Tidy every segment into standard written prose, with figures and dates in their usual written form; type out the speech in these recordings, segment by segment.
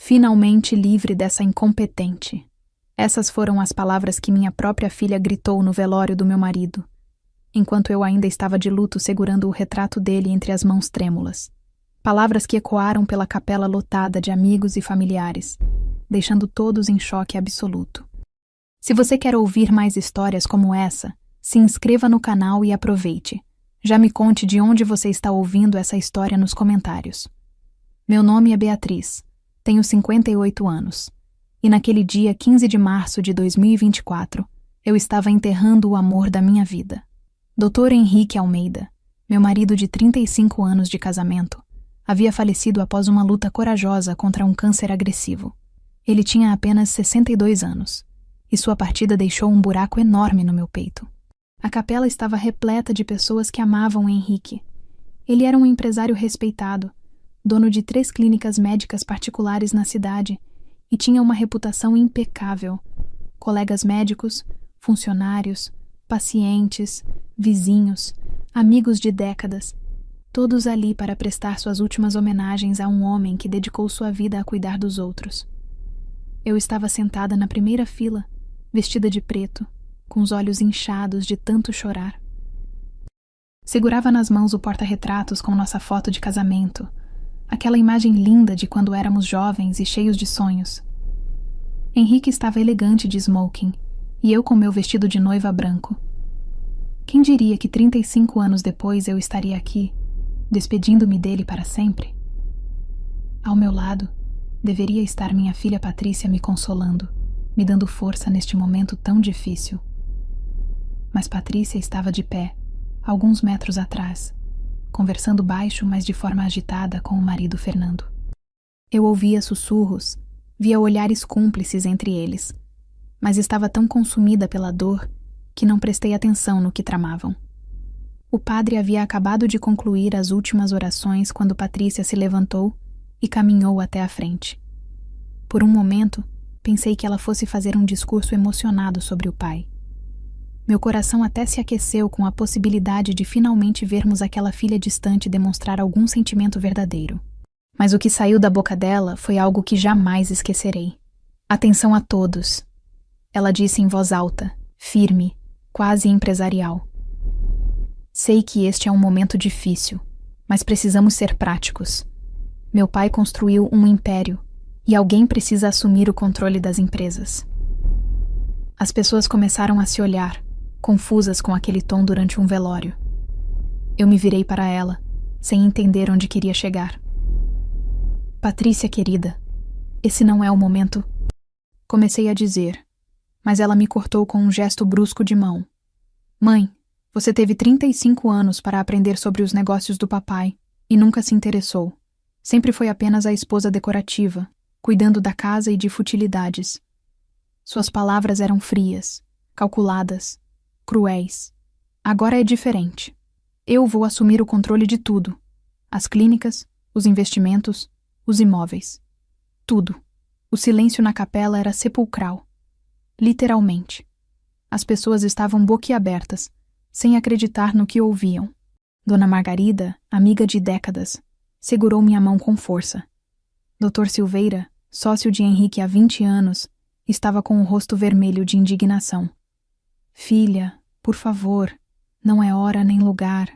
Finalmente livre dessa incompetente. Essas foram as palavras que minha própria filha gritou no velório do meu marido, enquanto eu ainda estava de luto segurando o retrato dele entre as mãos trêmulas. Palavras que ecoaram pela capela lotada de amigos e familiares, deixando todos em choque absoluto. Se você quer ouvir mais histórias como essa, se inscreva no canal e aproveite. Já me conte de onde você está ouvindo essa história nos comentários. Meu nome é Beatriz, tenho 58 anos, e naquele dia 15 de março de 2024, eu estava enterrando o amor da minha vida. Dr. Henrique Almeida, meu marido de 35 anos de casamento, havia falecido após uma luta corajosa contra um câncer agressivo. Ele tinha apenas 62 anos, e sua partida deixou um buraco enorme no meu peito. A capela estava repleta de pessoas que amavam Henrique. Ele era um empresário respeitado, dono de 3 clínicas médicas particulares na cidade, e tinha uma reputação impecável. Colegas médicos, funcionários, pacientes, vizinhos, amigos de décadas, todos ali para prestar suas últimas homenagens a um homem que dedicou sua vida a cuidar dos outros. Eu estava sentada na primeira fila, vestida de preto, com os olhos inchados de tanto chorar. Segurava nas mãos o porta-retratos com nossa foto de casamento, aquela imagem linda de quando éramos jovens e cheios de sonhos. Henrique estava elegante de smoking, e eu com meu vestido de noiva branco. Quem diria que 35 anos depois eu estaria aqui, despedindo-me dele para sempre? Ao meu lado, deveria estar minha filha Patrícia me consolando, me dando força neste momento tão difícil. Mas Patrícia estava de pé, alguns metros atrás, conversando baixo, mas de forma agitada com o marido Fernando. Eu ouvia sussurros, via olhares cúmplices entre eles, mas estava tão consumida pela dor que não prestei atenção no que tramavam. O padre havia acabado de concluir as últimas orações quando Patrícia se levantou e caminhou até a frente. Por um momento, pensei que ela fosse fazer um discurso emocionado sobre o pai. Meu coração até se aqueceu com a possibilidade de finalmente vermos aquela filha distante demonstrar algum sentimento verdadeiro. Mas o que saiu da boca dela foi algo que jamais esquecerei. Atenção a todos. Ela disse em voz alta, firme, quase empresarial. Sei que este é um momento difícil, mas precisamos ser práticos. Meu pai construiu um império e alguém precisa assumir o controle das empresas. As pessoas começaram a se olhar, confusas com aquele tom durante um velório. Eu me virei para ela, sem entender onde queria chegar. Patrícia, querida, esse não é o momento. Comecei a dizer, mas ela me cortou com um gesto brusco de mão. Mãe, você teve 35 anos para aprender sobre os negócios do papai e nunca se interessou. Sempre foi apenas a esposa decorativa, cuidando da casa e de futilidades. Suas palavras eram frias, calculadas, cruéis. Agora é diferente. Eu vou assumir o controle de tudo. As clínicas, os investimentos, os imóveis. Tudo. O silêncio na capela era sepulcral. Literalmente. As pessoas estavam boquiabertas, sem acreditar no que ouviam. Dona Margarida, amiga de décadas, segurou minha mão com força. Dr. Silveira, sócio de Henrique há 20 anos, estava com o rosto vermelho de indignação. Filha, por favor, não é hora nem lugar.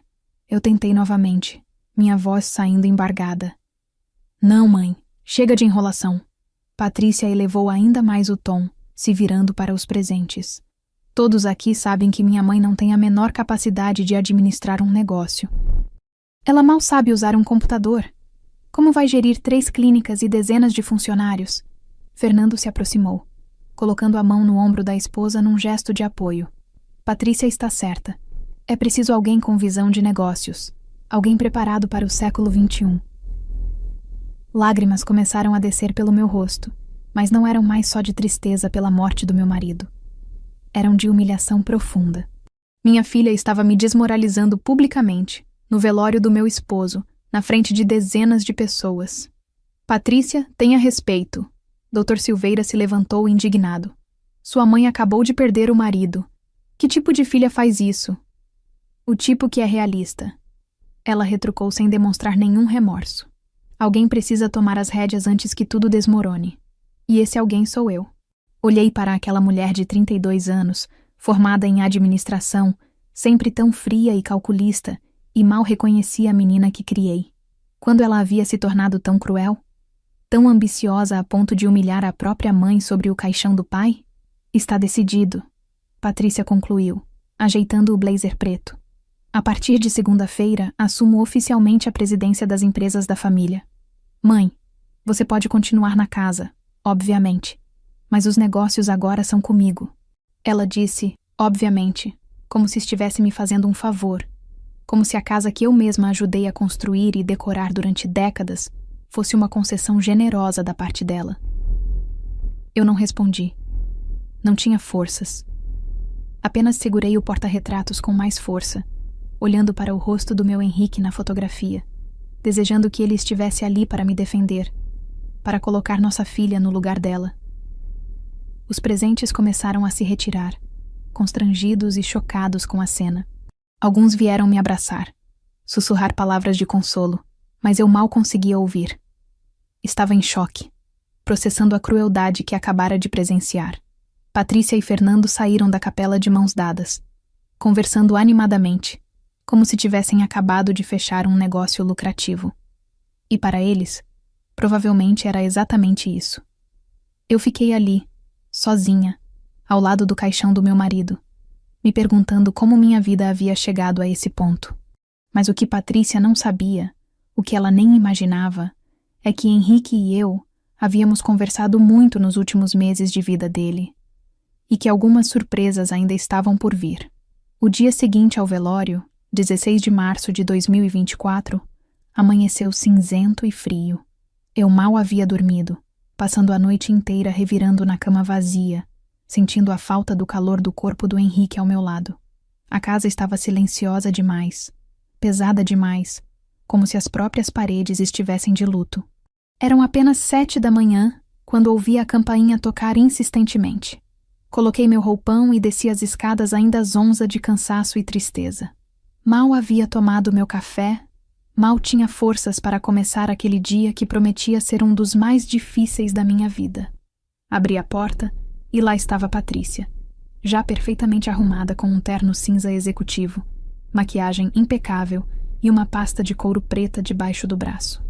Eu tentei novamente, minha voz saindo embargada. Não, mãe, chega de enrolação. Patrícia elevou ainda mais o tom, se virando para os presentes. Todos aqui sabem que minha mãe não tem a menor capacidade de administrar um negócio. Ela mal sabe usar um computador. Como vai gerir 3 clínicas e dezenas de funcionários? Fernando se aproximou, colocando a mão no ombro da esposa num gesto de apoio. Patrícia está certa. É preciso alguém com visão de negócios. Alguém preparado para o século XXI. Lágrimas começaram a descer pelo meu rosto, mas não eram mais só de tristeza pela morte do meu marido. Eram de humilhação profunda. Minha filha estava me desmoralizando publicamente, no velório do meu esposo, na frente de dezenas de pessoas. Patrícia, tenha respeito. Dr. Silveira se levantou indignado. Sua mãe acabou de perder o marido. Que tipo de filha faz isso? O tipo que é realista. Ela retrucou sem demonstrar nenhum remorso. Alguém precisa tomar as rédeas antes que tudo desmorone. E esse alguém sou eu. Olhei para aquela mulher de 32 anos, formada em administração, sempre tão fria e calculista, e mal reconheci a menina que criei. Quando ela havia se tornado tão cruel? Tão ambiciosa a ponto de humilhar a própria mãe sobre o caixão do pai? Está decidido, Patrícia concluiu, ajeitando o blazer preto. A partir de segunda-feira, assumo oficialmente a presidência das empresas da família. Mãe, você pode continuar na casa, obviamente, mas os negócios agora são comigo. Ela disse, obviamente, como se estivesse me fazendo um favor, como se a casa que eu mesma ajudei a construir e decorar durante décadas fosse uma concessão generosa da parte dela. Eu não respondi. Não tinha forças. Apenas segurei o porta-retratos com mais força, olhando para o rosto do meu Henrique na fotografia, desejando que ele estivesse ali para me defender, para colocar nossa filha no lugar dela. Os presentes começaram a se retirar, constrangidos e chocados com a cena. Alguns vieram me abraçar, sussurrar palavras de consolo, mas eu mal conseguia ouvir. Estava em choque, processando a crueldade que acabara de presenciar. Patrícia e Fernando saíram da capela de mãos dadas, conversando animadamente, como se tivessem acabado de fechar um negócio lucrativo. E para eles, provavelmente era exatamente isso. Eu fiquei ali, sozinha, ao lado do caixão do meu marido, me perguntando como minha vida havia chegado a esse ponto. Mas o que Patrícia não sabia, o que ela nem imaginava, é que Henrique e eu havíamos conversado muito nos últimos meses de vida dele, e que algumas surpresas ainda estavam por vir. O dia seguinte ao velório, 16 de março de 2024, amanheceu cinzento e frio. Eu mal havia dormido, passando a noite inteira revirando na cama vazia, sentindo a falta do calor do corpo do Henrique ao meu lado. A casa estava silenciosa demais, pesada demais, como se as próprias paredes estivessem de luto. Eram apenas 7 da manhã, quando ouvi a campainha tocar insistentemente. Coloquei meu roupão e desci as escadas ainda zonza de cansaço e tristeza. Mal havia tomado meu café, mal tinha forças para começar aquele dia que prometia ser um dos mais difíceis da minha vida. Abri a porta e lá estava Patrícia, já perfeitamente arrumada com um terno cinza executivo, maquiagem impecável e uma pasta de couro preta debaixo do braço.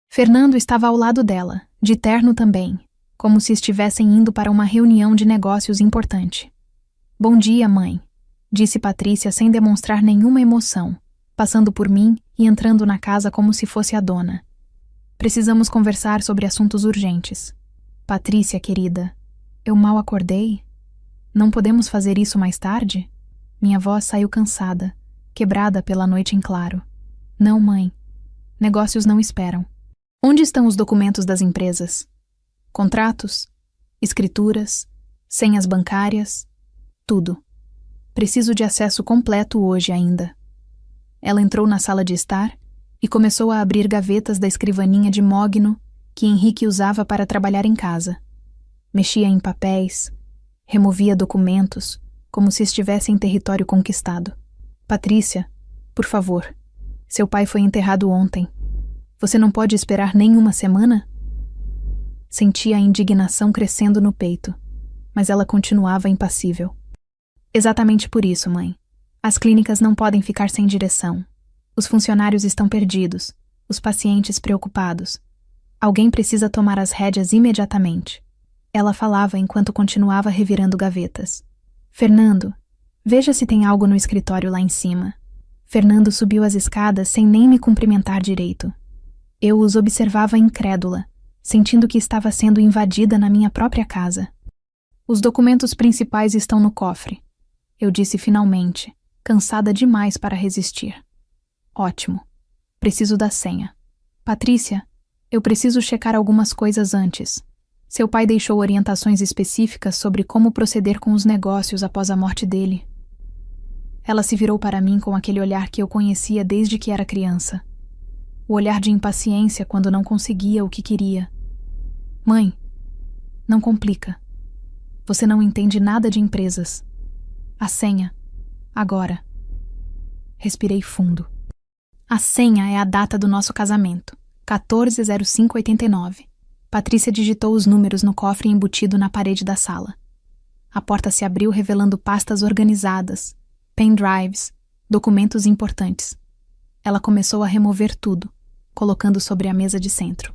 Fernando estava ao lado dela, de terno também, como se estivessem indo para uma reunião de negócios importante. Bom dia, mãe, disse Patrícia sem demonstrar nenhuma emoção, passando por mim e entrando na casa como se fosse a dona. Precisamos conversar sobre assuntos urgentes. Patrícia, querida, eu mal acordei? Não podemos fazer isso mais tarde? Minha voz saiu cansada, quebrada pela noite em claro. Não, mãe. Negócios não esperam. Onde estão os documentos das empresas? Contratos? Escrituras? Senhas bancárias? Tudo. Preciso de acesso completo hoje ainda. Ela entrou na sala de estar e começou a abrir gavetas da escrivaninha de mogno que Henrique usava para trabalhar em casa. Mexia em papéis, removia documentos, como se estivesse em território conquistado. Patrícia, por favor, seu pai foi enterrado ontem. Você não pode esperar nem uma semana? Sentia a indignação crescendo no peito, mas ela continuava impassível. Exatamente por isso, mãe. As clínicas não podem ficar sem direção. Os funcionários estão perdidos, os pacientes preocupados. Alguém precisa tomar as rédeas imediatamente. Ela falava enquanto continuava revirando gavetas. Fernando, veja se tem algo no escritório lá em cima. Fernando subiu as escadas sem nem me cumprimentar direito. Eu os observava incrédula, sentindo que estava sendo invadida na minha própria casa. Os documentos principais estão no cofre, eu disse finalmente, cansada demais para resistir. Ótimo. Preciso da senha. Patrícia, eu preciso checar algumas coisas antes. Seu pai deixou orientações específicas sobre como proceder com os negócios após a morte dele. Ela se virou para mim com aquele olhar que eu conhecia desde que era criança. O olhar de impaciência quando não conseguia o que queria. Mãe, não complica. Você não entende nada de empresas. A senha. Agora. Respirei fundo. A senha é a data do nosso casamento. 140589. Patrícia digitou os números no cofre embutido na parede da sala. A porta se abriu revelando pastas organizadas, pendrives, documentos importantes. Ela começou a remover tudo, colocando sobre a mesa de centro.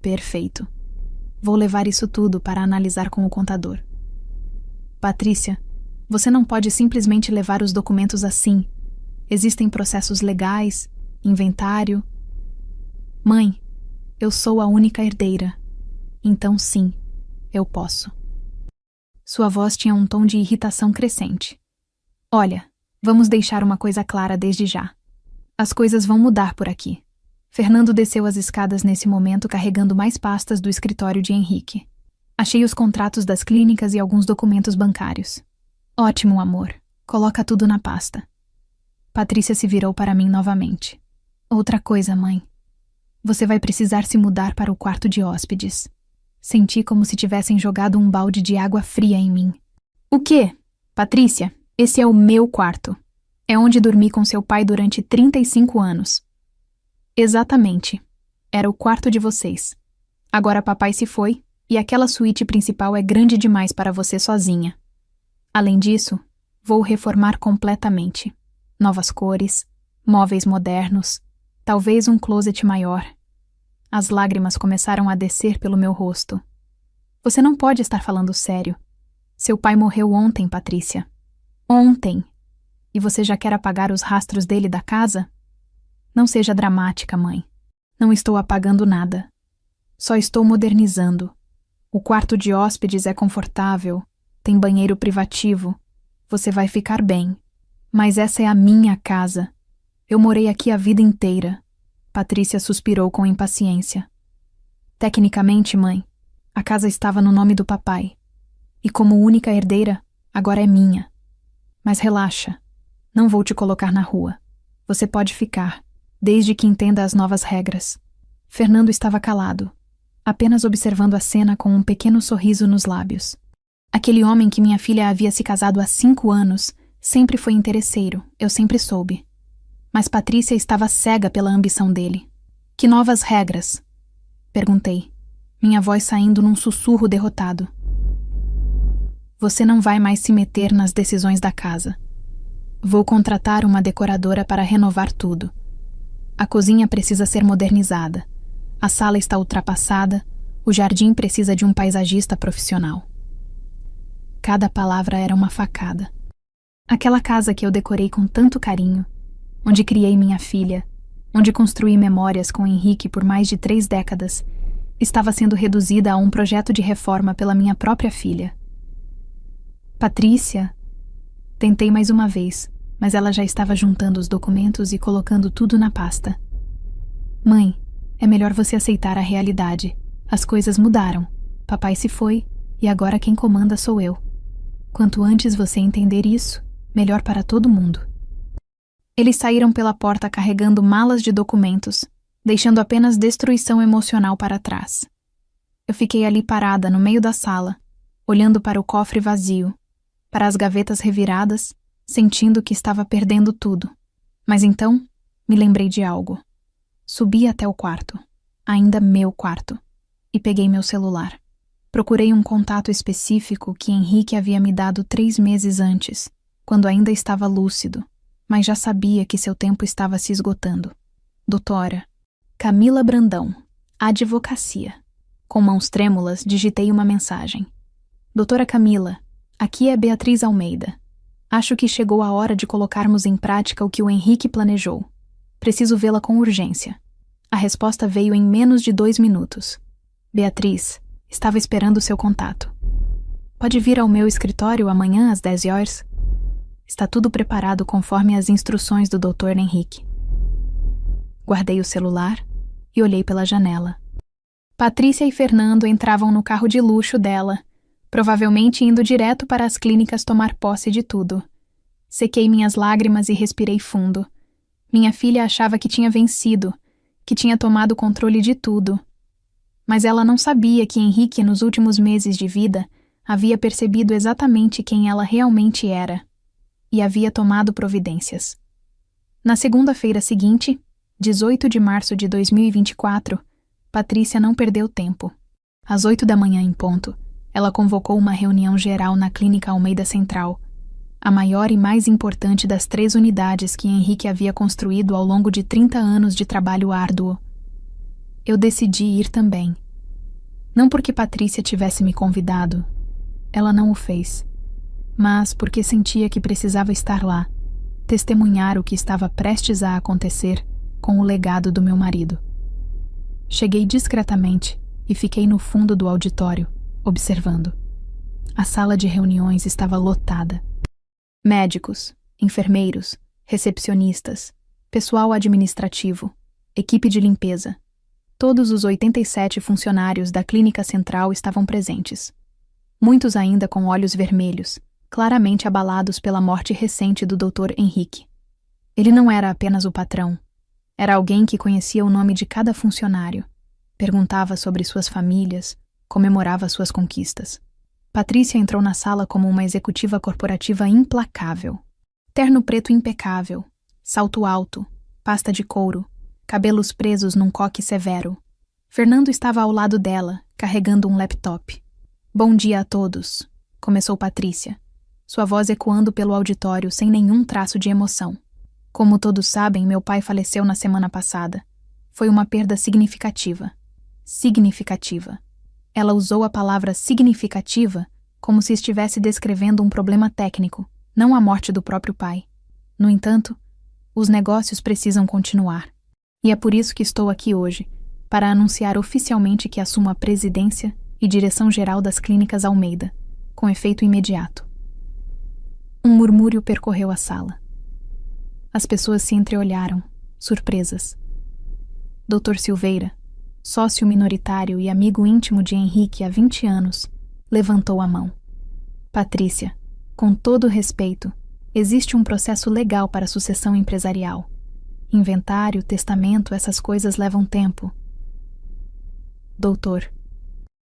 Perfeito. Vou levar isso tudo para analisar com o contador. Patrícia, você não pode simplesmente levar os documentos assim. Existem processos legais, inventário. Mãe, eu sou a única herdeira. Então sim, eu posso. Sua voz tinha um tom de irritação crescente. Olha, vamos deixar uma coisa clara desde já. As coisas vão mudar por aqui. Fernando desceu as escadas nesse momento carregando mais pastas do escritório de Henrique. Achei os contratos das clínicas e alguns documentos bancários. Ótimo, amor. Coloca tudo na pasta. Patrícia se virou para mim novamente. Outra coisa, mãe. Você vai precisar se mudar para o quarto de hóspedes. Senti como se tivessem jogado um balde de água fria em mim. O quê? Patrícia, esse é o meu quarto. É onde dormi com seu pai durante 35 anos. Exatamente. Era o quarto de vocês. Agora papai se foi e aquela suíte principal é grande demais para você sozinha. Além disso, vou reformar completamente. Novas cores, móveis modernos, talvez um closet maior. As lágrimas começaram a descer pelo meu rosto. Você não pode estar falando sério. Seu pai morreu ontem, Patrícia. Ontem. E você já quer apagar os rastros dele da casa? Não seja dramática, mãe. Não estou apagando nada. Só estou modernizando. O quarto de hóspedes é confortável, tem banheiro privativo. Você vai ficar bem. Mas essa é a minha casa. Eu morei aqui a vida inteira. Patrícia suspirou com impaciência. Tecnicamente, mãe, a casa estava no nome do papai. E como única herdeira, agora é minha. Mas relaxa. Não vou te colocar na rua. Você pode ficar, desde que entenda as novas regras. Fernando estava calado, apenas observando a cena com um pequeno sorriso nos lábios. Aquele homem que minha filha havia se casado há 5 anos sempre foi interesseiro, eu sempre soube. Mas Patrícia estava cega pela ambição dele. Que novas regras? Perguntei, minha voz saindo num sussurro derrotado. Você não vai mais se meter nas decisões da casa. Vou contratar uma decoradora para renovar tudo. A cozinha precisa ser modernizada. A sala está ultrapassada. O jardim precisa de um paisagista profissional. Cada palavra era uma facada. Aquela casa que eu decorei com tanto carinho, onde criei minha filha, onde construí memórias com Henrique por mais de 3 décadas, estava sendo reduzida a um projeto de reforma pela minha própria filha. Patrícia? Tentei mais uma vez, mas ela já estava juntando os documentos e colocando tudo na pasta. Mãe, é melhor você aceitar a realidade. As coisas mudaram. Papai se foi e agora quem comanda sou eu. Quanto antes você entender isso, melhor para todo mundo. Eles saíram pela porta carregando malas de documentos, deixando apenas destruição emocional para trás. Eu fiquei ali parada no meio da sala, olhando para o cofre vazio, para as gavetas reviradas, sentindo que estava perdendo tudo. Mas então, me lembrei de algo. Subi até o quarto, ainda meu quarto, e peguei meu celular. Procurei um contato específico que Henrique havia me dado 3 meses antes, quando ainda estava lúcido, mas já sabia que seu tempo estava se esgotando. Doutora Camila Brandão, Advocacia. Com mãos trêmulas, digitei uma mensagem. Doutora Camila, aqui é Beatriz Almeida. Acho que chegou a hora de colocarmos em prática o que o Henrique planejou. Preciso vê-la com urgência. A resposta veio em menos de 2 minutos. Beatriz, estava esperando seu contato. Pode vir ao meu escritório amanhã às 10 horas? Está tudo preparado conforme as instruções do Dr. Henrique. Guardei o celular e olhei pela janela. Patrícia e Fernando entravam no carro de luxo dela, provavelmente indo direto para as clínicas tomar posse de tudo. Sequei minhas lágrimas e respirei fundo. Minha filha achava que tinha vencido, que tinha tomado controle de tudo. Mas ela não sabia que Henrique, nos últimos meses de vida, havia percebido exatamente quem ela realmente era. E havia tomado providências. Na segunda-feira seguinte, 18 de março de 2024, Patrícia não perdeu tempo. Às 8 da manhã em ponto, ela convocou uma reunião geral na Clínica Almeida Central, a maior e mais importante das 3 unidades que Henrique havia construído ao longo de 30 anos de trabalho árduo. Eu decidi ir também. Não porque Patrícia tivesse me convidado, ela não o fez, mas porque sentia que precisava estar lá, testemunhar o que estava prestes a acontecer com o legado do meu marido. Cheguei discretamente e fiquei no fundo do auditório, observando. A sala de reuniões estava lotada. Médicos, enfermeiros, recepcionistas, pessoal administrativo, equipe de limpeza. Todos os 87 funcionários da Clínica Central estavam presentes. Muitos ainda com olhos vermelhos, claramente abalados pela morte recente do Dr. Henrique. Ele não era apenas o patrão. Era alguém que conhecia o nome de cada funcionário, perguntava sobre suas famílias, comemorava suas conquistas. Patrícia entrou na sala como uma executiva corporativa implacável. Terno preto impecável, salto alto, pasta de couro, cabelos presos num coque severo. Fernando estava ao lado dela, carregando um laptop. "Bom dia a todos", começou Patrícia, sua voz ecoando pelo auditório sem nenhum traço de emoção. "Como todos sabem, meu pai faleceu na semana passada. Foi uma perda significativa. Significativa." Ela usou a palavra significativa como se estivesse descrevendo um problema técnico, não a morte do próprio pai. No entanto, os negócios precisam continuar. E é por isso que estou aqui hoje, para anunciar oficialmente que assumo a presidência e direção geral das Clínicas Almeida, com efeito imediato. Um murmúrio percorreu a sala. As pessoas se entreolharam, surpresas. Dr. Silveira, sócio minoritário e amigo íntimo de Henrique há 20 anos, levantou a mão. "Patrícia, com todo respeito, existe um processo legal para a sucessão empresarial. Inventário, testamento, essas coisas levam tempo." "Doutor."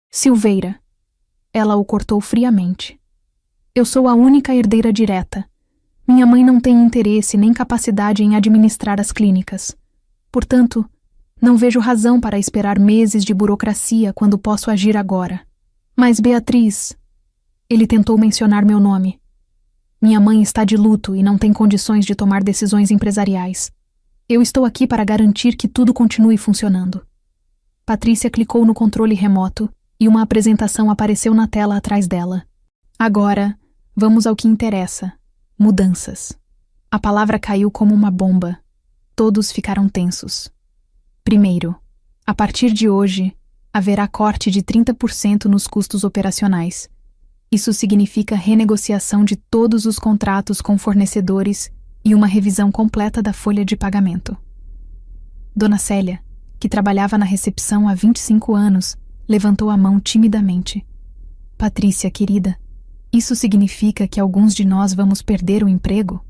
"Silveira." Ela o cortou friamente. "Eu sou a única herdeira direta. Minha mãe não tem interesse nem capacidade em administrar as clínicas. Portanto, não vejo razão para esperar meses de burocracia quando posso agir agora. Mas Beatriz..." Ele tentou mencionar meu nome. "Minha mãe está de luto e não tem condições de tomar decisões empresariais. Eu estou aqui para garantir que tudo continue funcionando." Patrícia clicou no controle remoto e uma apresentação apareceu na tela atrás dela. "Agora, vamos ao que interessa. Mudanças." A palavra caiu como uma bomba. Todos ficaram tensos. "Primeiro, a partir de hoje, haverá corte de 30% nos custos operacionais. Isso significa renegociação de todos os contratos com fornecedores e uma revisão completa da folha de pagamento." Dona Célia, que trabalhava na recepção há 25 anos, levantou a mão timidamente. "Patrícia, querida, isso significa que alguns de nós vamos perder o emprego?"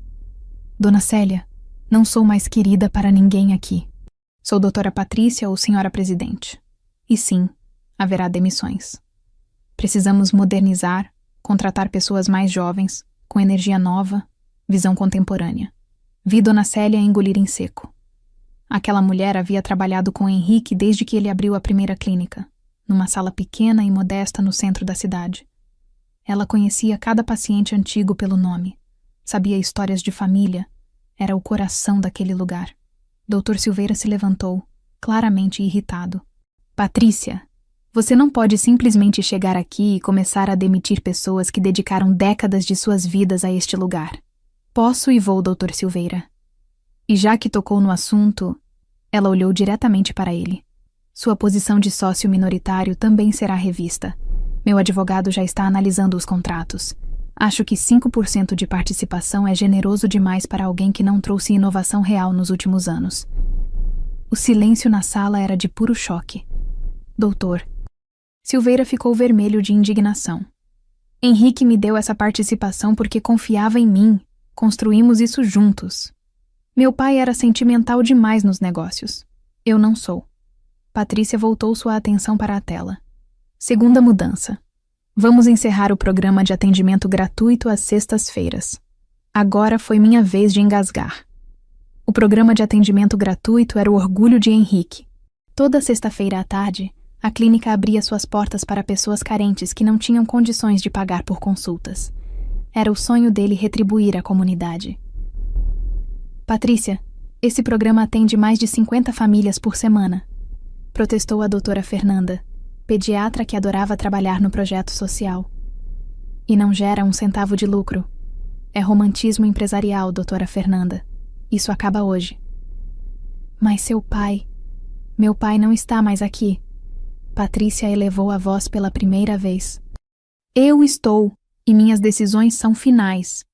"Dona Célia, não sou mais querida para ninguém aqui. Sou doutora Patrícia ou senhora presidente. E sim, haverá demissões. Precisamos modernizar, contratar pessoas mais jovens, com energia nova, visão contemporânea." Vi Dona Célia engolir em seco. Aquela mulher havia trabalhado com Henrique desde que ele abriu a primeira clínica, numa sala pequena e modesta no centro da cidade. Ela conhecia cada paciente antigo pelo nome, sabia histórias de família, era o coração daquele lugar. Dr. Silveira se levantou, claramente irritado. "Patrícia, você não pode simplesmente chegar aqui e começar a demitir pessoas que dedicaram décadas de suas vidas a este lugar." "Posso e vou, Dr. Silveira." E já que tocou no assunto, ela olhou diretamente para ele. "Sua posição de sócio minoritário também será revista. Meu advogado já está analisando os contratos. Acho que 5% de participação é generoso demais para alguém que não trouxe inovação real nos últimos anos." O silêncio na sala era de puro choque. "Doutor." Silveira ficou vermelho de indignação. "Henrique me deu essa participação porque confiava em mim. Construímos isso juntos. Meu pai era sentimental demais nos negócios. Eu não sou." Patrícia voltou sua atenção para a tela. "Segunda mudança. Vamos encerrar o programa de atendimento gratuito às sextas-feiras. Agora foi minha vez de engasgar." O programa de atendimento gratuito era o orgulho de Henrique. Toda sexta-feira à tarde, a clínica abria suas portas para pessoas carentes que não tinham condições de pagar por consultas. Era o sonho dele retribuir à comunidade. Patrícia, esse programa atende mais de 50 famílias por semana, protestou a doutora Fernanda, pediatra que adorava trabalhar no projeto social. E não gera um centavo de lucro. É romantismo empresarial, doutora Fernanda. Isso acaba hoje. Mas meu pai não está mais aqui. Patrícia elevou a voz pela primeira vez. Eu estou, e minhas decisões são finais.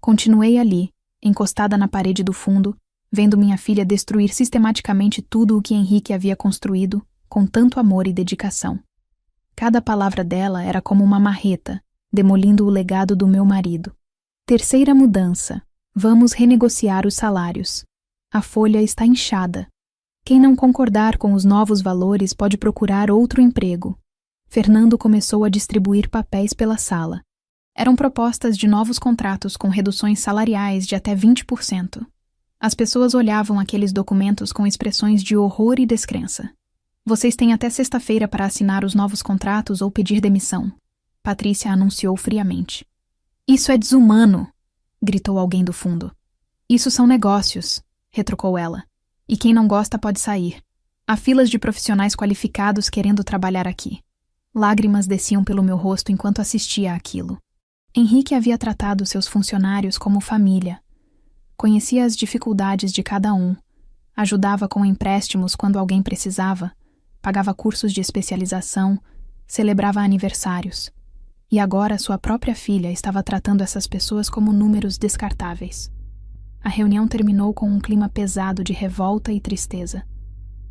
Continuei ali, encostada na parede do fundo, vendo minha filha destruir sistematicamente tudo o que Henrique havia construído com tanto amor e dedicação. Cada palavra dela era como uma marreta, demolindo o legado do meu marido. Terceira mudança. Vamos renegociar os salários. A folha está inchada. Quem não concordar com os novos valores pode procurar outro emprego. Fernando começou a distribuir papéis pela sala. Eram propostas de novos contratos com reduções salariais de até 20%. As pessoas olhavam aqueles documentos com expressões de horror e descrença. Vocês têm até sexta-feira para assinar os novos contratos ou pedir demissão, Patrícia anunciou friamente. Isso é desumano, gritou alguém do fundo. Isso são negócios, retrucou ela. E quem não gosta pode sair. Há filas de profissionais qualificados querendo trabalhar aqui. Lágrimas desciam pelo meu rosto enquanto assistia àquilo. Henrique havia tratado seus funcionários como família. Conhecia as dificuldades de cada um, ajudava com empréstimos quando alguém precisava, pagava cursos de especialização, celebrava aniversários. E agora sua própria filha estava tratando essas pessoas como números descartáveis. A reunião terminou com um clima pesado de revolta e tristeza.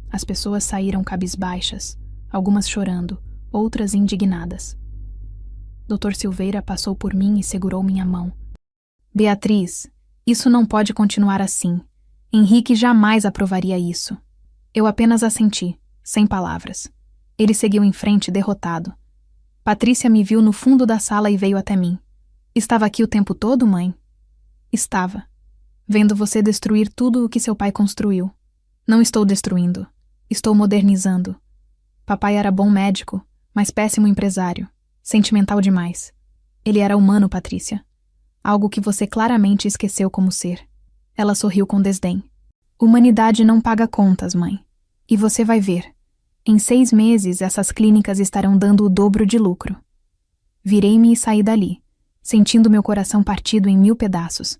As pessoas saíram cabisbaixas, algumas chorando, outras indignadas. Dr. Silveira passou por mim e segurou minha mão. Beatriz, isso não pode continuar assim. Henrique jamais aprovaria isso. Eu apenas assenti, sem palavras. Ele seguiu em frente, derrotado. Patrícia me viu no fundo da sala e veio até mim. Estava aqui o tempo todo, mãe? Estava. Vendo você destruir tudo o que seu pai construiu. Não estou destruindo. Estou modernizando. Papai era bom médico, mas péssimo empresário. Sentimental demais. Ele era humano, Patrícia. Algo que você claramente esqueceu como ser. Ela sorriu com desdém. Humanidade não paga contas, mãe. E você vai ver. Em 6 meses, essas clínicas estarão dando o dobro de lucro. Virei-me e saí dali, sentindo meu coração partido em 1000 pedaços.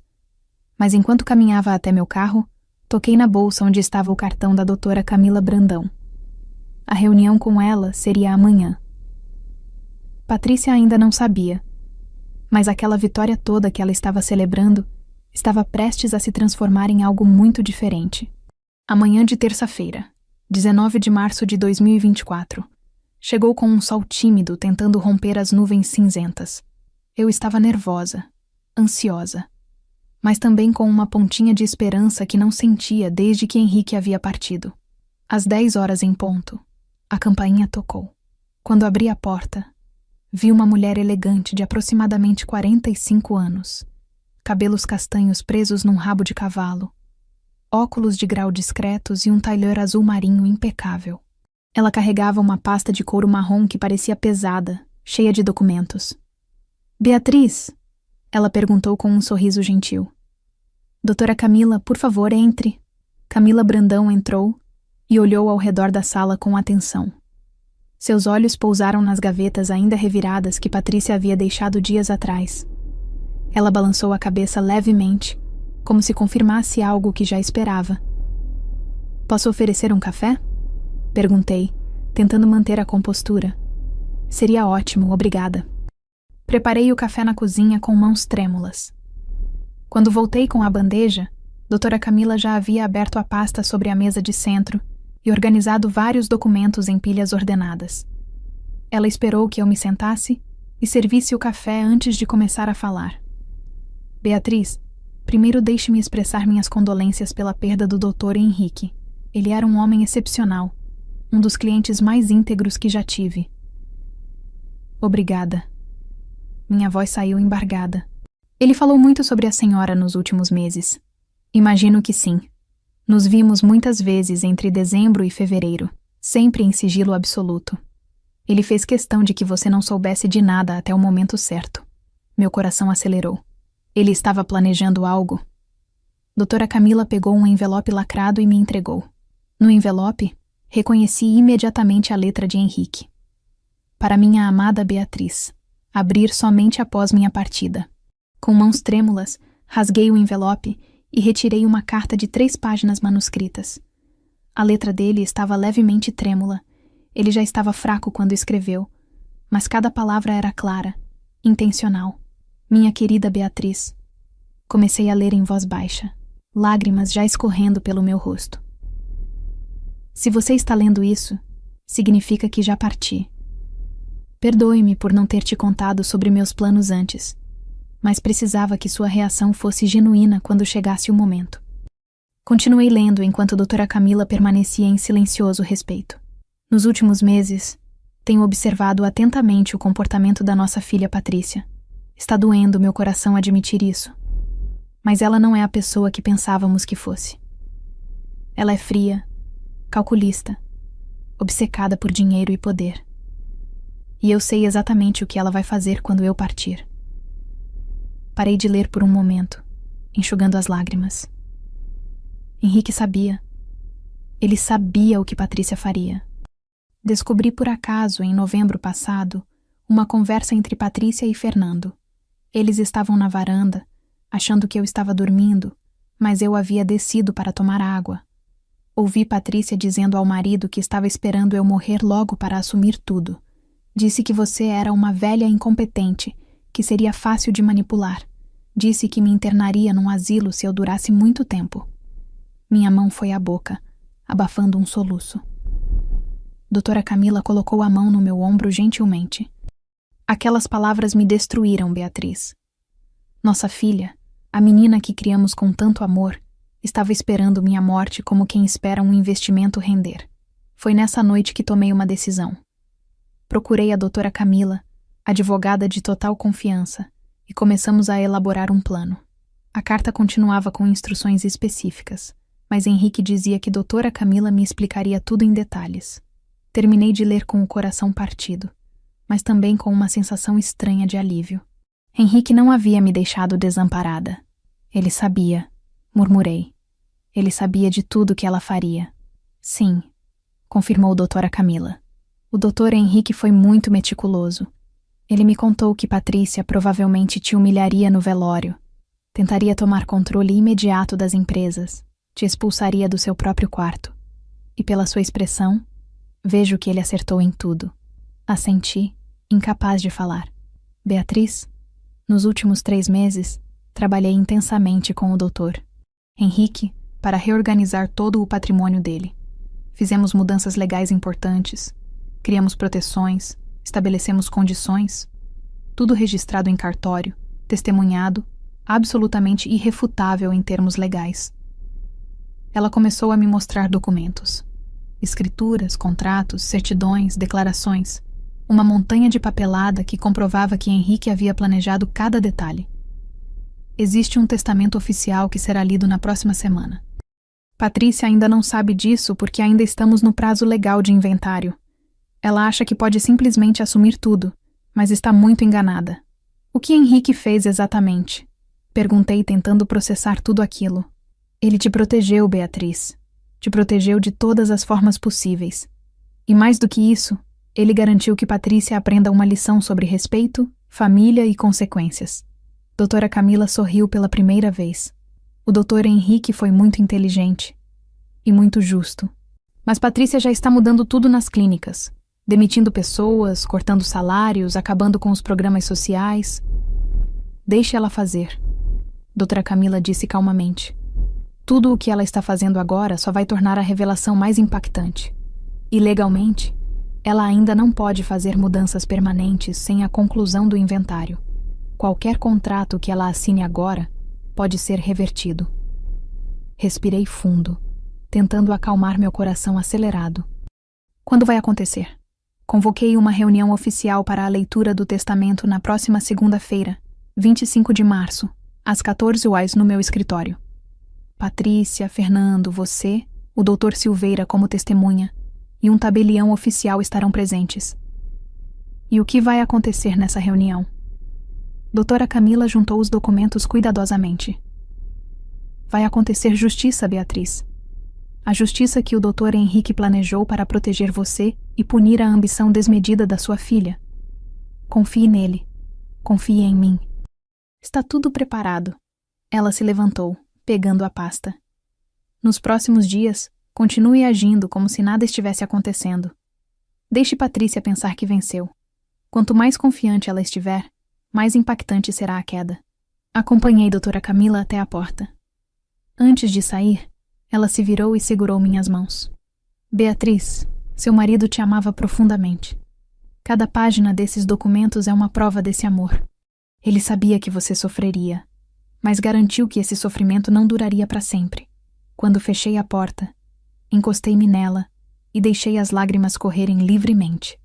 Mas enquanto caminhava até meu carro, toquei na bolsa onde estava o cartão da doutora Camila Brandão. A reunião com ela seria amanhã. Patrícia ainda não sabia, mas aquela vitória toda que ela estava celebrando estava prestes a se transformar em algo muito diferente. Amanhã de terça-feira, 19 de março de 2024, chegou com um sol tímido tentando romper as nuvens cinzentas. Eu estava nervosa, ansiosa, mas também com uma pontinha de esperança que não sentia desde que Henrique havia partido. Às 10 horas em ponto, a campainha tocou. Quando abri a porta, vi uma mulher elegante de aproximadamente 45 anos, cabelos castanhos presos num rabo de cavalo, óculos de grau discretos e um tailleur azul marinho impecável. Ela carregava uma pasta de couro marrom que parecia pesada, cheia de documentos. Beatriz? Ela perguntou com um sorriso gentil. Doutora Camila, por favor, entre. Camila Brandão entrou e olhou ao redor da sala com atenção. Seus olhos pousaram nas gavetas ainda reviradas que Patrícia havia deixado dias atrás. Ela balançou a cabeça levemente, como se confirmasse algo que já esperava. Posso oferecer um café? Perguntei, tentando manter a compostura. Seria ótimo, obrigada. Preparei o café na cozinha com mãos trêmulas. Quando voltei com a bandeja, doutora Camila já havia aberto a pasta sobre a mesa de centro e organizado vários documentos em pilhas ordenadas. Ela esperou que eu me sentasse e servisse o café antes de começar a falar. Beatriz, primeiro deixe-me expressar minhas condolências pela perda do Dr. Henrique. Ele era um homem excepcional, um dos clientes mais íntegros que já tive. Obrigada. Minha voz saiu embargada. Ele falou muito sobre a senhora nos últimos meses. Imagino que sim. Nos vimos muitas vezes entre dezembro e fevereiro, sempre em sigilo absoluto. Ele fez questão de que você não soubesse de nada até o momento certo. Meu coração acelerou. Ele estava planejando algo. Doutora Camila pegou um envelope lacrado e me entregou. No envelope, reconheci imediatamente a letra de Henrique. Para minha amada Beatriz, abrir somente após minha partida. Com mãos trêmulas, rasguei o envelope e retirei uma carta de 3 páginas manuscritas. A letra dele estava levemente trêmula. Ele já estava fraco quando escreveu, mas cada palavra era clara, intencional. Minha querida Beatriz. Comecei a ler em voz baixa, lágrimas já escorrendo pelo meu rosto. Se você está lendo isso, significa que já parti. Perdoe-me por não ter te contado sobre meus planos antes, mas precisava que sua reação fosse genuína quando chegasse o momento. Continuei lendo enquanto a doutora Camila permanecia em silencioso respeito. Nos últimos meses, tenho observado atentamente o comportamento da nossa filha Patrícia. Está doendo meu coração admitir isso, mas ela não é a pessoa que pensávamos que fosse. Ela é fria, calculista, obcecada por dinheiro e poder. E eu sei exatamente o que ela vai fazer quando eu partir. Parei de ler por um momento, enxugando as lágrimas. Henrique sabia. Ele sabia o que Patrícia faria. Descobri por acaso, em novembro passado, uma conversa entre Patrícia e Fernando. Eles estavam na varanda, achando que eu estava dormindo, mas eu havia descido para tomar água. Ouvi Patrícia dizendo ao marido que estava esperando eu morrer logo para assumir tudo. Disse que você era uma velha incompetente, que seria fácil de manipular. Disse que me internaria num asilo se eu durasse muito tempo. Minha mão foi à boca, abafando um soluço. Doutora Camila colocou a mão no meu ombro gentilmente. Aquelas palavras me destruíram, Beatriz. Nossa filha, a menina que criamos com tanto amor, estava esperando minha morte como quem espera um investimento render. Foi nessa noite que tomei uma decisão. Procurei a doutora Camila, advogada de total confiança, e começamos a elaborar um plano. A carta continuava com instruções específicas, mas Henrique dizia que doutora Camila me explicaria tudo em detalhes. Terminei de ler com o coração partido, mas também com uma sensação estranha de alívio. Henrique não havia me deixado desamparada. Ele sabia, murmurei. Ele sabia de tudo que ela faria. Sim, confirmou doutora Camila. O doutor Henrique foi muito meticuloso. Ele me contou que Patrícia provavelmente te humilharia no velório, tentaria tomar controle imediato das empresas, te expulsaria do seu próprio quarto. E pela sua expressão, vejo que ele acertou em tudo. Assenti, incapaz de falar. Beatriz, nos últimos 3 meses, trabalhei intensamente com o doutor Henrique para reorganizar todo o patrimônio dele. Fizemos mudanças legais importantes, criamos proteções, estabelecemos condições, tudo registrado em cartório, testemunhado, absolutamente irrefutável em termos legais. Ela começou a me mostrar documentos. Escrituras, contratos, certidões, declarações. Uma montanha de papelada que comprovava que Henrique havia planejado cada detalhe. Existe um testamento oficial que será lido na próxima semana. Patrícia ainda não sabe disso porque ainda estamos no prazo legal de inventário. Ela acha que pode simplesmente assumir tudo, mas está muito enganada. O que Henrique fez exatamente? Perguntei tentando processar tudo aquilo. Ele te protegeu, Beatriz. Te protegeu de todas as formas possíveis. E mais do que isso, ele garantiu que Patrícia aprenda uma lição sobre respeito, família e consequências. Doutora Camila sorriu pela primeira vez. O doutor Henrique foi muito inteligente e muito justo. Mas Patrícia já está mudando tudo nas clínicas. Demitindo pessoas, cortando salários, acabando com os programas sociais. Deixe ela fazer, doutora Camila disse calmamente. Tudo o que ela está fazendo agora só vai tornar a revelação mais impactante. E legalmente, ela ainda não pode fazer mudanças permanentes sem a conclusão do inventário. Qualquer contrato que ela assine agora pode ser revertido. Respirei fundo, tentando acalmar meu coração acelerado. Quando vai acontecer? Convoquei uma reunião oficial para a leitura do testamento na próxima segunda-feira, 25 de março, às 14 horas no meu escritório. Patrícia, Fernando, você, o Dr. Silveira como testemunha e um tabelião oficial estarão presentes. E o que vai acontecer nessa reunião? Doutora Camila juntou os documentos cuidadosamente. Vai acontecer justiça, Beatriz. A justiça que o Dr. Henrique planejou para proteger você e punir a ambição desmedida da sua filha. Confie nele. Confie em mim. Está tudo preparado. Ela se levantou, pegando a pasta. Nos próximos dias, continue agindo como se nada estivesse acontecendo. Deixe Patrícia pensar que venceu. Quanto mais confiante ela estiver, mais impactante será a queda. Acompanhei doutora Camila até a porta. Antes de sair, ela se virou e segurou minhas mãos. Beatriz, seu marido te amava profundamente. Cada página desses documentos é uma prova desse amor. Ele sabia que você sofreria, mas garantiu que esse sofrimento não duraria para sempre. Quando fechei a porta, encostei-me nela e deixei as lágrimas correrem livremente.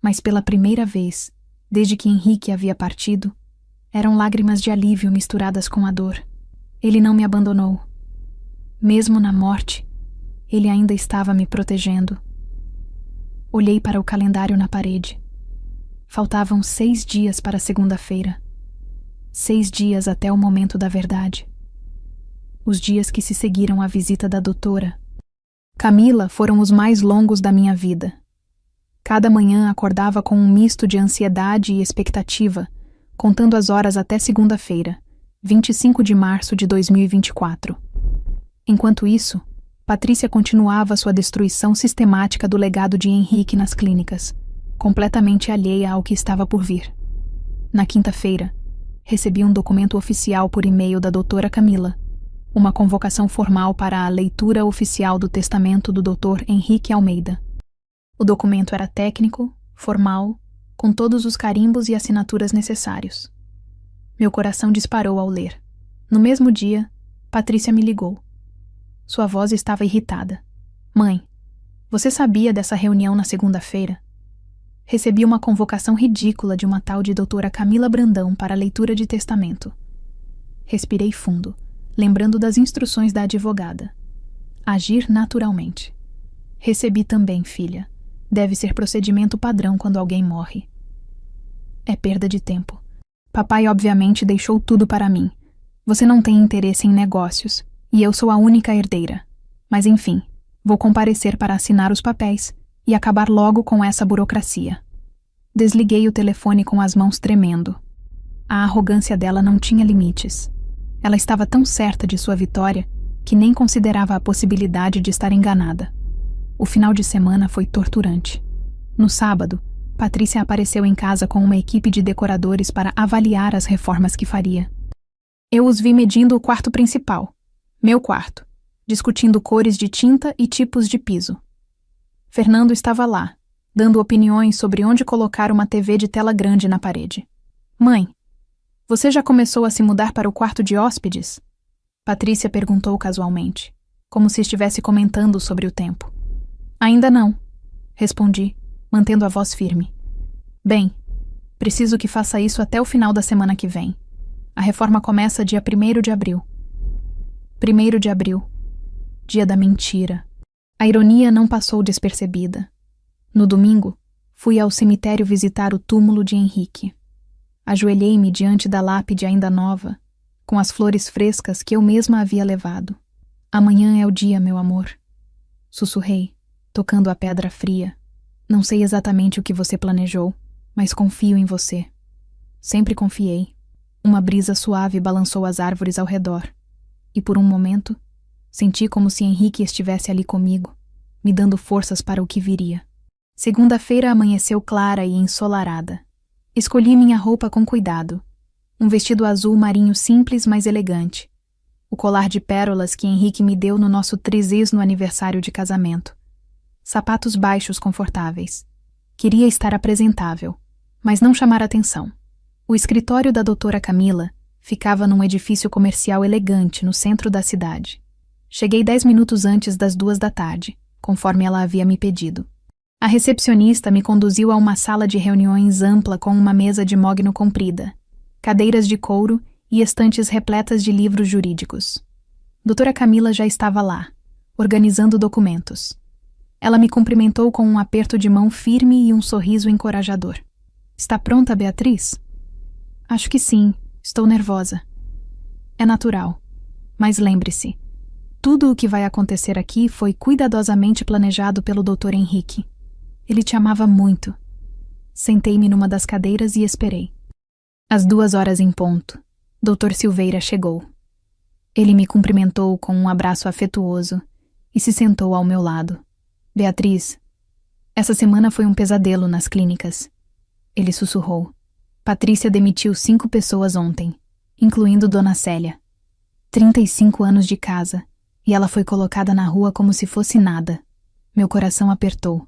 Mas pela primeira vez, desde que Henrique havia partido, eram lágrimas de alívio misturadas com a dor. Ele não me abandonou. Mesmo na morte, ele ainda estava me protegendo. Olhei para o calendário na parede. Faltavam 6 dias para segunda-feira. 6 dias até o momento da verdade. Os dias que se seguiram à visita da doutora Camila foram os mais longos da minha vida. Cada manhã acordava com um misto de ansiedade e expectativa, contando as horas até segunda-feira, 25 de março de 2024. Enquanto isso, Patrícia continuava sua destruição sistemática do legado de Henrique nas clínicas, completamente alheia ao que estava por vir. Na quinta-feira, recebi um documento oficial por e-mail da doutora Camila, uma convocação formal para a leitura oficial do testamento do Dr. Henrique Almeida. O documento era técnico, formal, com todos os carimbos e assinaturas necessários. Meu coração disparou ao ler. No mesmo dia, Patrícia me ligou. Sua voz estava irritada. Mãe, você sabia dessa reunião na segunda-feira? Recebi uma convocação ridícula de uma tal de doutora Camila Brandão para a leitura de testamento. Respirei fundo, lembrando das instruções da advogada. Agir naturalmente. Recebi também, filha. Deve ser procedimento padrão quando alguém morre. É perda de tempo. Papai obviamente deixou tudo para mim. Você não tem interesse em negócios, e eu sou a única herdeira. Mas enfim, vou comparecer para assinar os papéis e acabar logo com essa burocracia. Desliguei o telefone com as mãos tremendo. A arrogância dela não tinha limites. Ela estava tão certa de sua vitória que nem considerava a possibilidade de estar enganada. O final de semana foi torturante. No sábado, Patrícia apareceu em casa com uma equipe de decoradores para avaliar as reformas que faria. Eu os vi medindo o quarto principal, meu quarto, discutindo cores de tinta e tipos de piso. Fernando estava lá, dando opiniões sobre onde colocar uma TV de tela grande na parede. Mãe, você já começou a se mudar para o quarto de hóspedes? Patrícia perguntou casualmente, como se estivesse comentando sobre o tempo. Ainda não, respondi, mantendo a voz firme. Bem, preciso que faça isso até o final da semana que vem. A reforma começa dia 1º de abril. 1º de abril. Dia da mentira. A ironia não passou despercebida. No domingo, fui ao cemitério visitar o túmulo de Henrique. Ajoelhei-me diante da lápide ainda nova, com as flores frescas que eu mesma havia levado. Amanhã é o dia, meu amor. Sussurrei, tocando a pedra fria. Não sei exatamente o que você planejou, mas confio em você. Sempre confiei. Uma brisa suave balançou as árvores ao redor. E por um momento, senti como se Henrique estivesse ali comigo, me dando forças para o que viria. Segunda-feira amanheceu clara e ensolarada. Escolhi minha roupa com cuidado. Um vestido azul marinho simples, mas elegante. O colar de pérolas que Henrique me deu no nosso trisês no aniversário de casamento. Sapatos baixos confortáveis. Queria estar apresentável, mas não chamar atenção. O escritório da doutora Camila ficava num edifício comercial elegante no centro da cidade. Cheguei 10 minutos antes das 2 da tarde, conforme ela havia me pedido. A recepcionista me conduziu a uma sala de reuniões ampla com uma mesa de mogno comprida, cadeiras de couro e estantes repletas de livros jurídicos. Doutora Camila já estava lá, organizando documentos. Ela me cumprimentou com um aperto de mão firme e um sorriso encorajador. Está pronta, Beatriz? Acho que sim, estou nervosa. É natural. Mas lembre-se, tudo o que vai acontecer aqui foi cuidadosamente planejado pelo Dr. Henrique. Ele te amava muito. Sentei-me numa das cadeiras e esperei. Às 2 horas em ponto, Dr. Silveira chegou. Ele me cumprimentou com um abraço afetuoso e se sentou ao meu lado. Beatriz, essa semana foi um pesadelo nas clínicas. Ele sussurrou. Patrícia demitiu 5 pessoas ontem, incluindo Dona Célia. 35 anos de casa, e ela foi colocada na rua como se fosse nada. Meu coração apertou.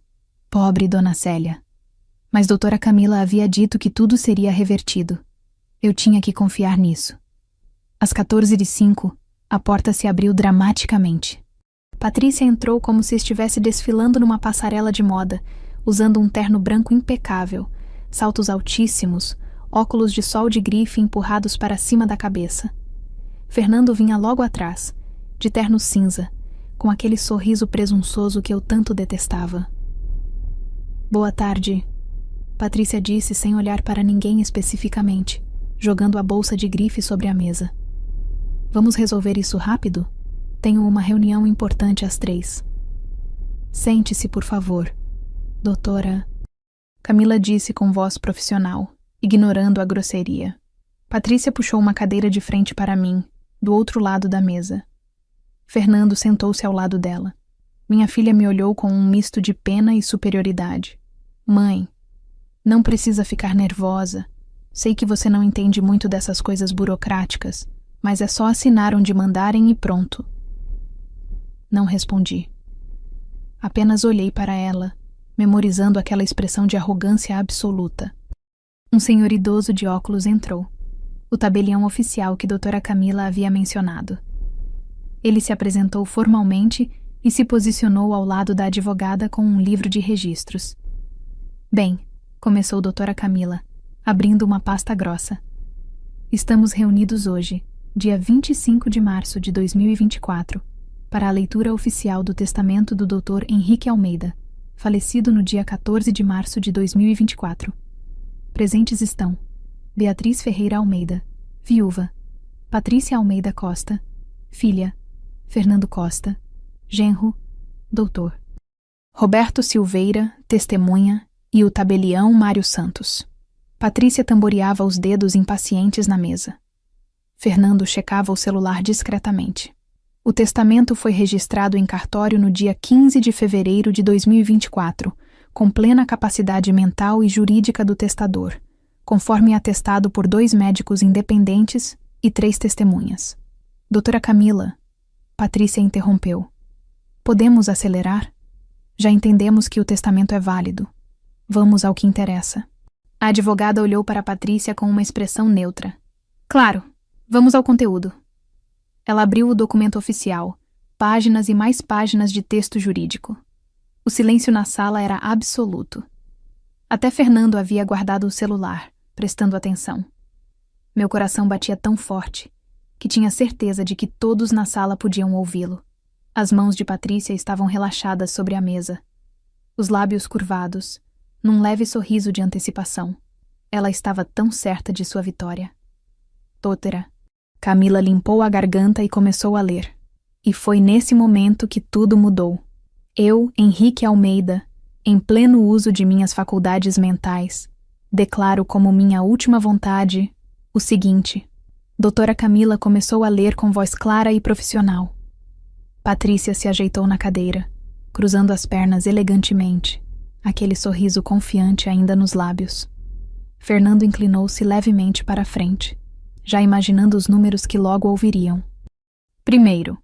Pobre Dona Célia. Mas doutora Camila havia dito que tudo seria revertido. Eu tinha que confiar nisso. Às 14h05, a porta se abriu dramaticamente. Patrícia entrou como se estivesse desfilando numa passarela de moda, usando um terno branco impecável, saltos altíssimos, óculos de sol de grife empurrados para cima da cabeça. Fernando vinha logo atrás, de terno cinza, com aquele sorriso presunçoso que eu tanto detestava. Boa tarde, Patrícia disse sem olhar para ninguém especificamente, jogando a bolsa de grife sobre a mesa. Vamos resolver isso rápido? Tenho uma reunião importante às 3. Sente-se, por favor, doutora... Camila disse com voz profissional, ignorando a grosseria. Patrícia puxou uma cadeira de frente para mim, do outro lado da mesa. Fernando sentou-se ao lado dela. Minha filha me olhou com um misto de pena e superioridade. Mãe, não precisa ficar nervosa. Sei que você não entende muito dessas coisas burocráticas, mas é só assinar onde mandarem e pronto. Não respondi. Apenas olhei para ela, memorizando aquela expressão de arrogância absoluta. Um senhor idoso de óculos entrou, o tabelião oficial que doutora Camila havia mencionado. Ele se apresentou formalmente e se posicionou ao lado da advogada com um livro de registros. Bem, começou doutora Camila, abrindo uma pasta grossa. Estamos reunidos hoje, dia 25 de março de 2024, para a leitura oficial do testamento do Dr. Henrique Almeida, falecido no dia 14 de março de 2024. Presentes estão Beatriz Ferreira Almeida, viúva, Patrícia Almeida Costa, filha, Fernando Costa, genro, doutor, Roberto Silveira, testemunha, e o tabelião Mário Santos. Patrícia tamboreava os dedos impacientes na mesa. Fernando checava o celular discretamente. O testamento foi registrado em cartório no dia 15 de fevereiro de 2024, com plena capacidade mental e jurídica do testador, conforme atestado por 2 médicos independentes e 3 testemunhas. Doutora Camila, Patrícia interrompeu. Podemos acelerar? Já entendemos que o testamento é válido. Vamos ao que interessa. A advogada olhou para Patrícia com uma expressão neutra. Claro, vamos ao conteúdo. Ela abriu o documento oficial, páginas e mais páginas de texto jurídico. O silêncio na sala era absoluto. Até Fernando havia guardado o celular, prestando atenção. Meu coração batia tão forte que tinha certeza de que todos na sala podiam ouvi-lo. As mãos de Patrícia estavam relaxadas sobre a mesa, os lábios curvados, num leve sorriso de antecipação. Ela estava tão certa de sua vitória. Doutora, Camila limpou a garganta e começou a ler. E foi nesse momento que tudo mudou. Eu, Henrique Almeida, em pleno uso de minhas faculdades mentais, declaro como minha última vontade o seguinte. Doutora Camila começou a ler com voz clara e profissional. Patrícia se ajeitou na cadeira, cruzando as pernas elegantemente, aquele sorriso confiante ainda nos lábios. Fernando inclinou-se levemente para a frente, já imaginando os números que logo ouviriam. Primeiro,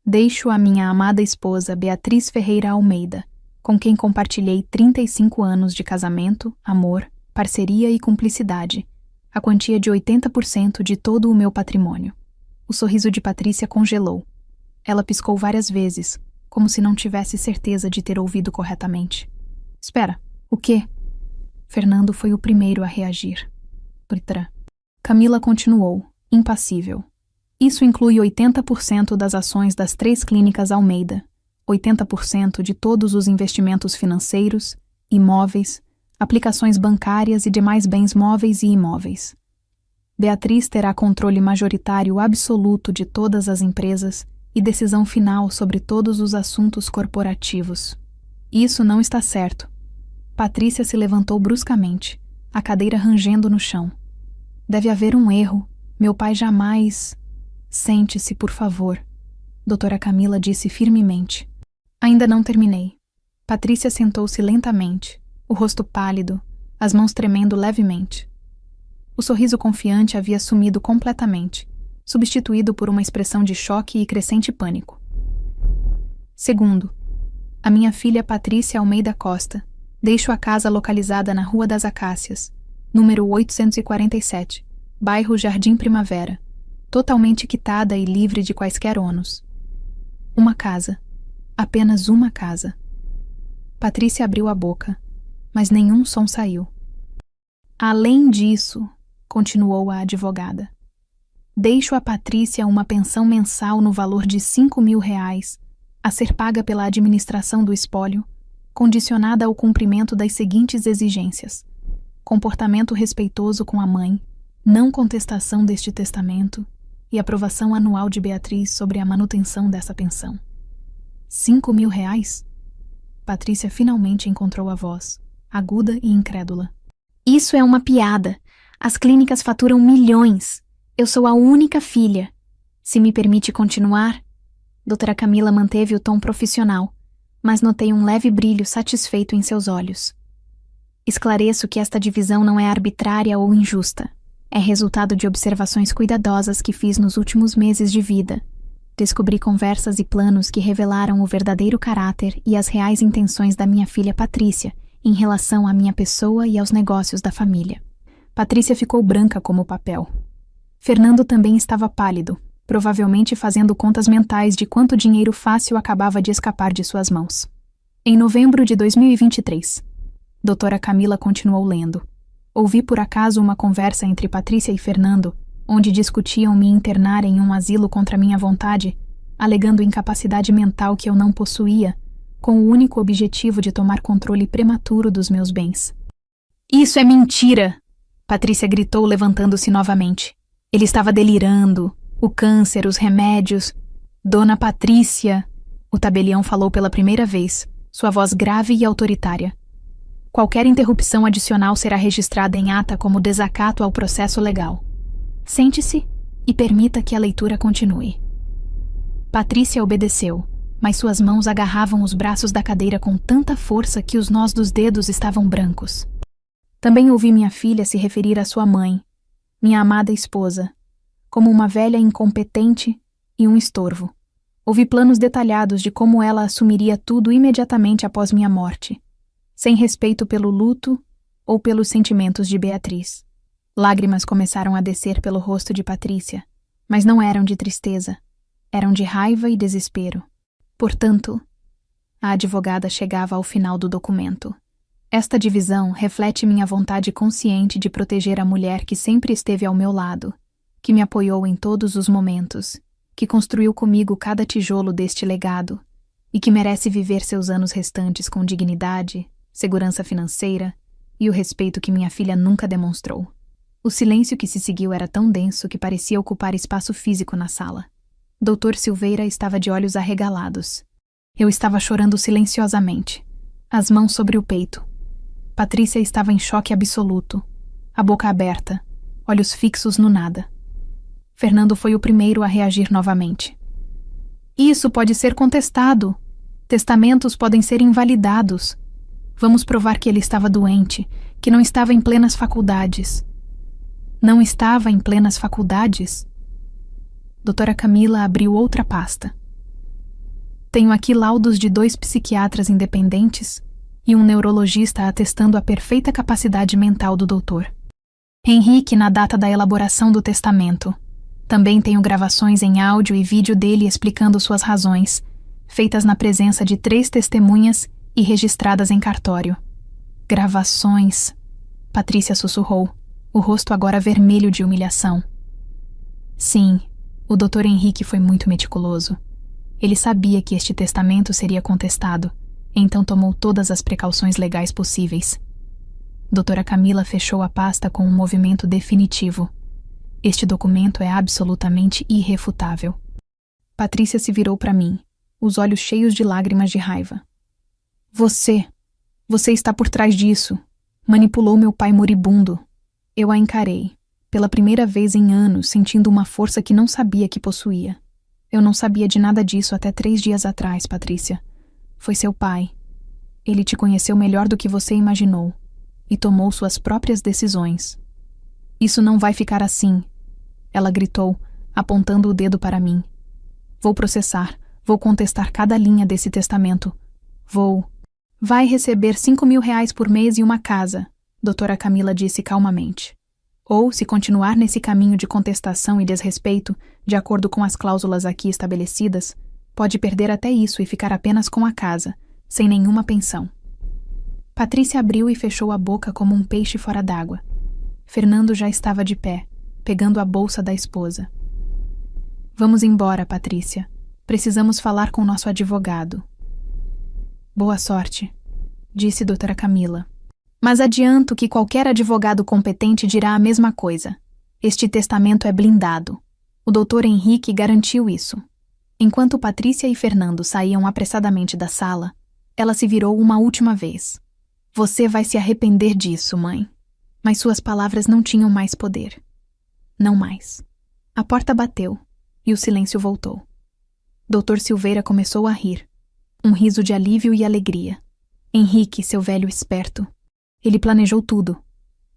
deixo a minha amada esposa Beatriz Ferreira Almeida, com quem compartilhei 35 anos de casamento, amor, parceria e cumplicidade, a quantia de 80% de todo o meu patrimônio. O sorriso de Patrícia congelou. Ela piscou várias vezes, como se não tivesse certeza de ter ouvido corretamente. Espera, o quê? Fernando foi o primeiro a reagir. Camila continuou, impassível. Isso inclui 80% das ações das 3 clínicas Almeida, 80% de todos os investimentos financeiros, imóveis, aplicações bancárias e demais bens móveis e imóveis. Beatriz terá controle majoritário absoluto de todas as empresas e decisão final sobre todos os assuntos corporativos. Isso não está certo. Patrícia se levantou bruscamente, a cadeira rangendo no chão. Deve haver um erro. Meu pai jamais... Sente-se, por favor, doutora Camila disse firmemente. Ainda não terminei. Patrícia sentou-se lentamente, o rosto pálido, as mãos tremendo levemente. O sorriso confiante havia sumido completamente, substituído por uma expressão de choque e crescente pânico. Segundo, a minha filha Patrícia Almeida Costa. Deixo a casa localizada na Rua das Acácias, número 847, bairro Jardim Primavera, totalmente quitada e livre de quaisquer ônus. Uma casa. Apenas uma casa. Patrícia abriu a boca, mas nenhum som saiu. Além disso, continuou a advogada, deixo a Patrícia uma pensão mensal no valor de R$5.000, a ser paga pela administração do espólio, condicionada ao cumprimento das seguintes exigências: comportamento respeitoso com a mãe, não contestação deste testamento e aprovação anual de Beatriz sobre a manutenção dessa pensão. R$5.000? Patrícia finalmente encontrou a voz, aguda e incrédula. Isso é uma piada. As clínicas faturam milhões. Eu sou a única filha. Se me permite continuar? Doutora Camila manteve o tom profissional, mas notei um leve brilho satisfeito em seus olhos. Esclareço que esta divisão não é arbitrária ou injusta. É resultado de observações cuidadosas que fiz nos últimos meses de vida. Descobri conversas e planos que revelaram o verdadeiro caráter e as reais intenções da minha filha Patrícia em relação à minha pessoa e aos negócios da família. Patrícia ficou branca como papel. Fernando também estava pálido, provavelmente fazendo contas mentais de quanto dinheiro fácil acabava de escapar de suas mãos. Em novembro de 2023, doutora Camila continuou lendo. Ouvi por acaso uma conversa entre Patrícia e Fernando, onde discutiam me internar em um asilo contra minha vontade, alegando incapacidade mental que eu não possuía, com o único objetivo de tomar controle prematuro dos meus bens. Isso é mentira! Patrícia gritou, levantando-se novamente. Ele estava delirando. O câncer, os remédios... Dona Patrícia! O tabelião falou pela primeira vez, sua voz grave e autoritária. Qualquer interrupção adicional será registrada em ata como desacato ao processo legal. Sente-se e permita que a leitura continue. Patrícia obedeceu, mas suas mãos agarravam os braços da cadeira com tanta força que os nós dos dedos estavam brancos. Também ouvi minha filha se referir à sua mãe, minha amada esposa, como uma velha incompetente e um estorvo. Ouvi planos detalhados de como ela assumiria tudo imediatamente após minha morte, sem respeito pelo luto ou pelos sentimentos de Beatriz. Lágrimas começaram a descer pelo rosto de Patrícia, mas não eram de tristeza, eram de raiva e desespero. Portanto, a advogada chegava ao final do documento. Esta divisão reflete minha vontade consciente de proteger a mulher que sempre esteve ao meu lado, que me apoiou em todos os momentos, que construiu comigo cada tijolo deste legado e que merece viver seus anos restantes com dignidade, segurança financeira e o respeito que minha filha nunca demonstrou. O silêncio que se seguiu era tão denso que parecia ocupar espaço físico na sala. Dr. Silveira estava de olhos arregalados. Eu estava chorando silenciosamente, as mãos sobre o peito. Patrícia estava em choque absoluto, a boca aberta, olhos fixos no nada. Fernando foi o primeiro a reagir novamente. Isso pode ser contestado. Testamentos podem ser invalidados. Vamos provar que ele estava doente, que não estava em plenas faculdades. Não estava em plenas faculdades? Doutora Camila abriu outra pasta. Tenho aqui laudos de 2 psiquiatras independentes e um neurologista atestando a perfeita capacidade mental do doutor. Henrique, na data da elaboração do testamento. Também tenho gravações em áudio e vídeo dele explicando suas razões, feitas na presença de 3 testemunhas e registradas em cartório. Gravações. Patrícia sussurrou, o rosto agora vermelho de humilhação. Sim, O Dr. Henrique foi muito meticuloso. Ele sabia que este testamento seria contestado, então tomou todas as precauções legais possíveis. Doutora Camila fechou a pasta com um movimento definitivo. Este documento é absolutamente irrefutável. Patrícia se virou para mim, os olhos cheios de lágrimas de raiva. Você está por trás disso. Manipulou meu pai moribundo. Eu a encarei, pela primeira vez em anos, sentindo uma força que não sabia que possuía. Eu não sabia de nada disso até 3 dias atrás, Patrícia. Foi seu pai. Ele te conheceu melhor do que você imaginou e tomou suas próprias decisões. Isso não vai ficar assim, ela gritou, apontando o dedo para mim. Vou processar, vou contestar cada linha desse testamento. Vai receber 5.000 reais por mês e uma casa, doutora Camila disse calmamente. Ou, se continuar nesse caminho de contestação e desrespeito, de acordo com as cláusulas aqui estabelecidas, pode perder até isso e ficar apenas com a casa, sem nenhuma pensão. Patrícia abriu e fechou a boca como um peixe fora d'água. Fernando já estava de pé, pegando a bolsa da esposa. Vamos embora, Patrícia. Precisamos falar com nosso advogado. Boa sorte, disse doutora Camila. Mas adianto que qualquer advogado competente dirá a mesma coisa. Este testamento é blindado. O doutor Henrique garantiu isso. Enquanto Patrícia e Fernando saíam apressadamente da sala, ela se virou uma última vez. Você vai se arrepender disso, mãe. Mas suas palavras não tinham mais poder. Não mais. A porta bateu e o silêncio voltou. Dr. Silveira começou a rir. Um riso de alívio e alegria. Henrique, seu velho esperto. Ele planejou tudo.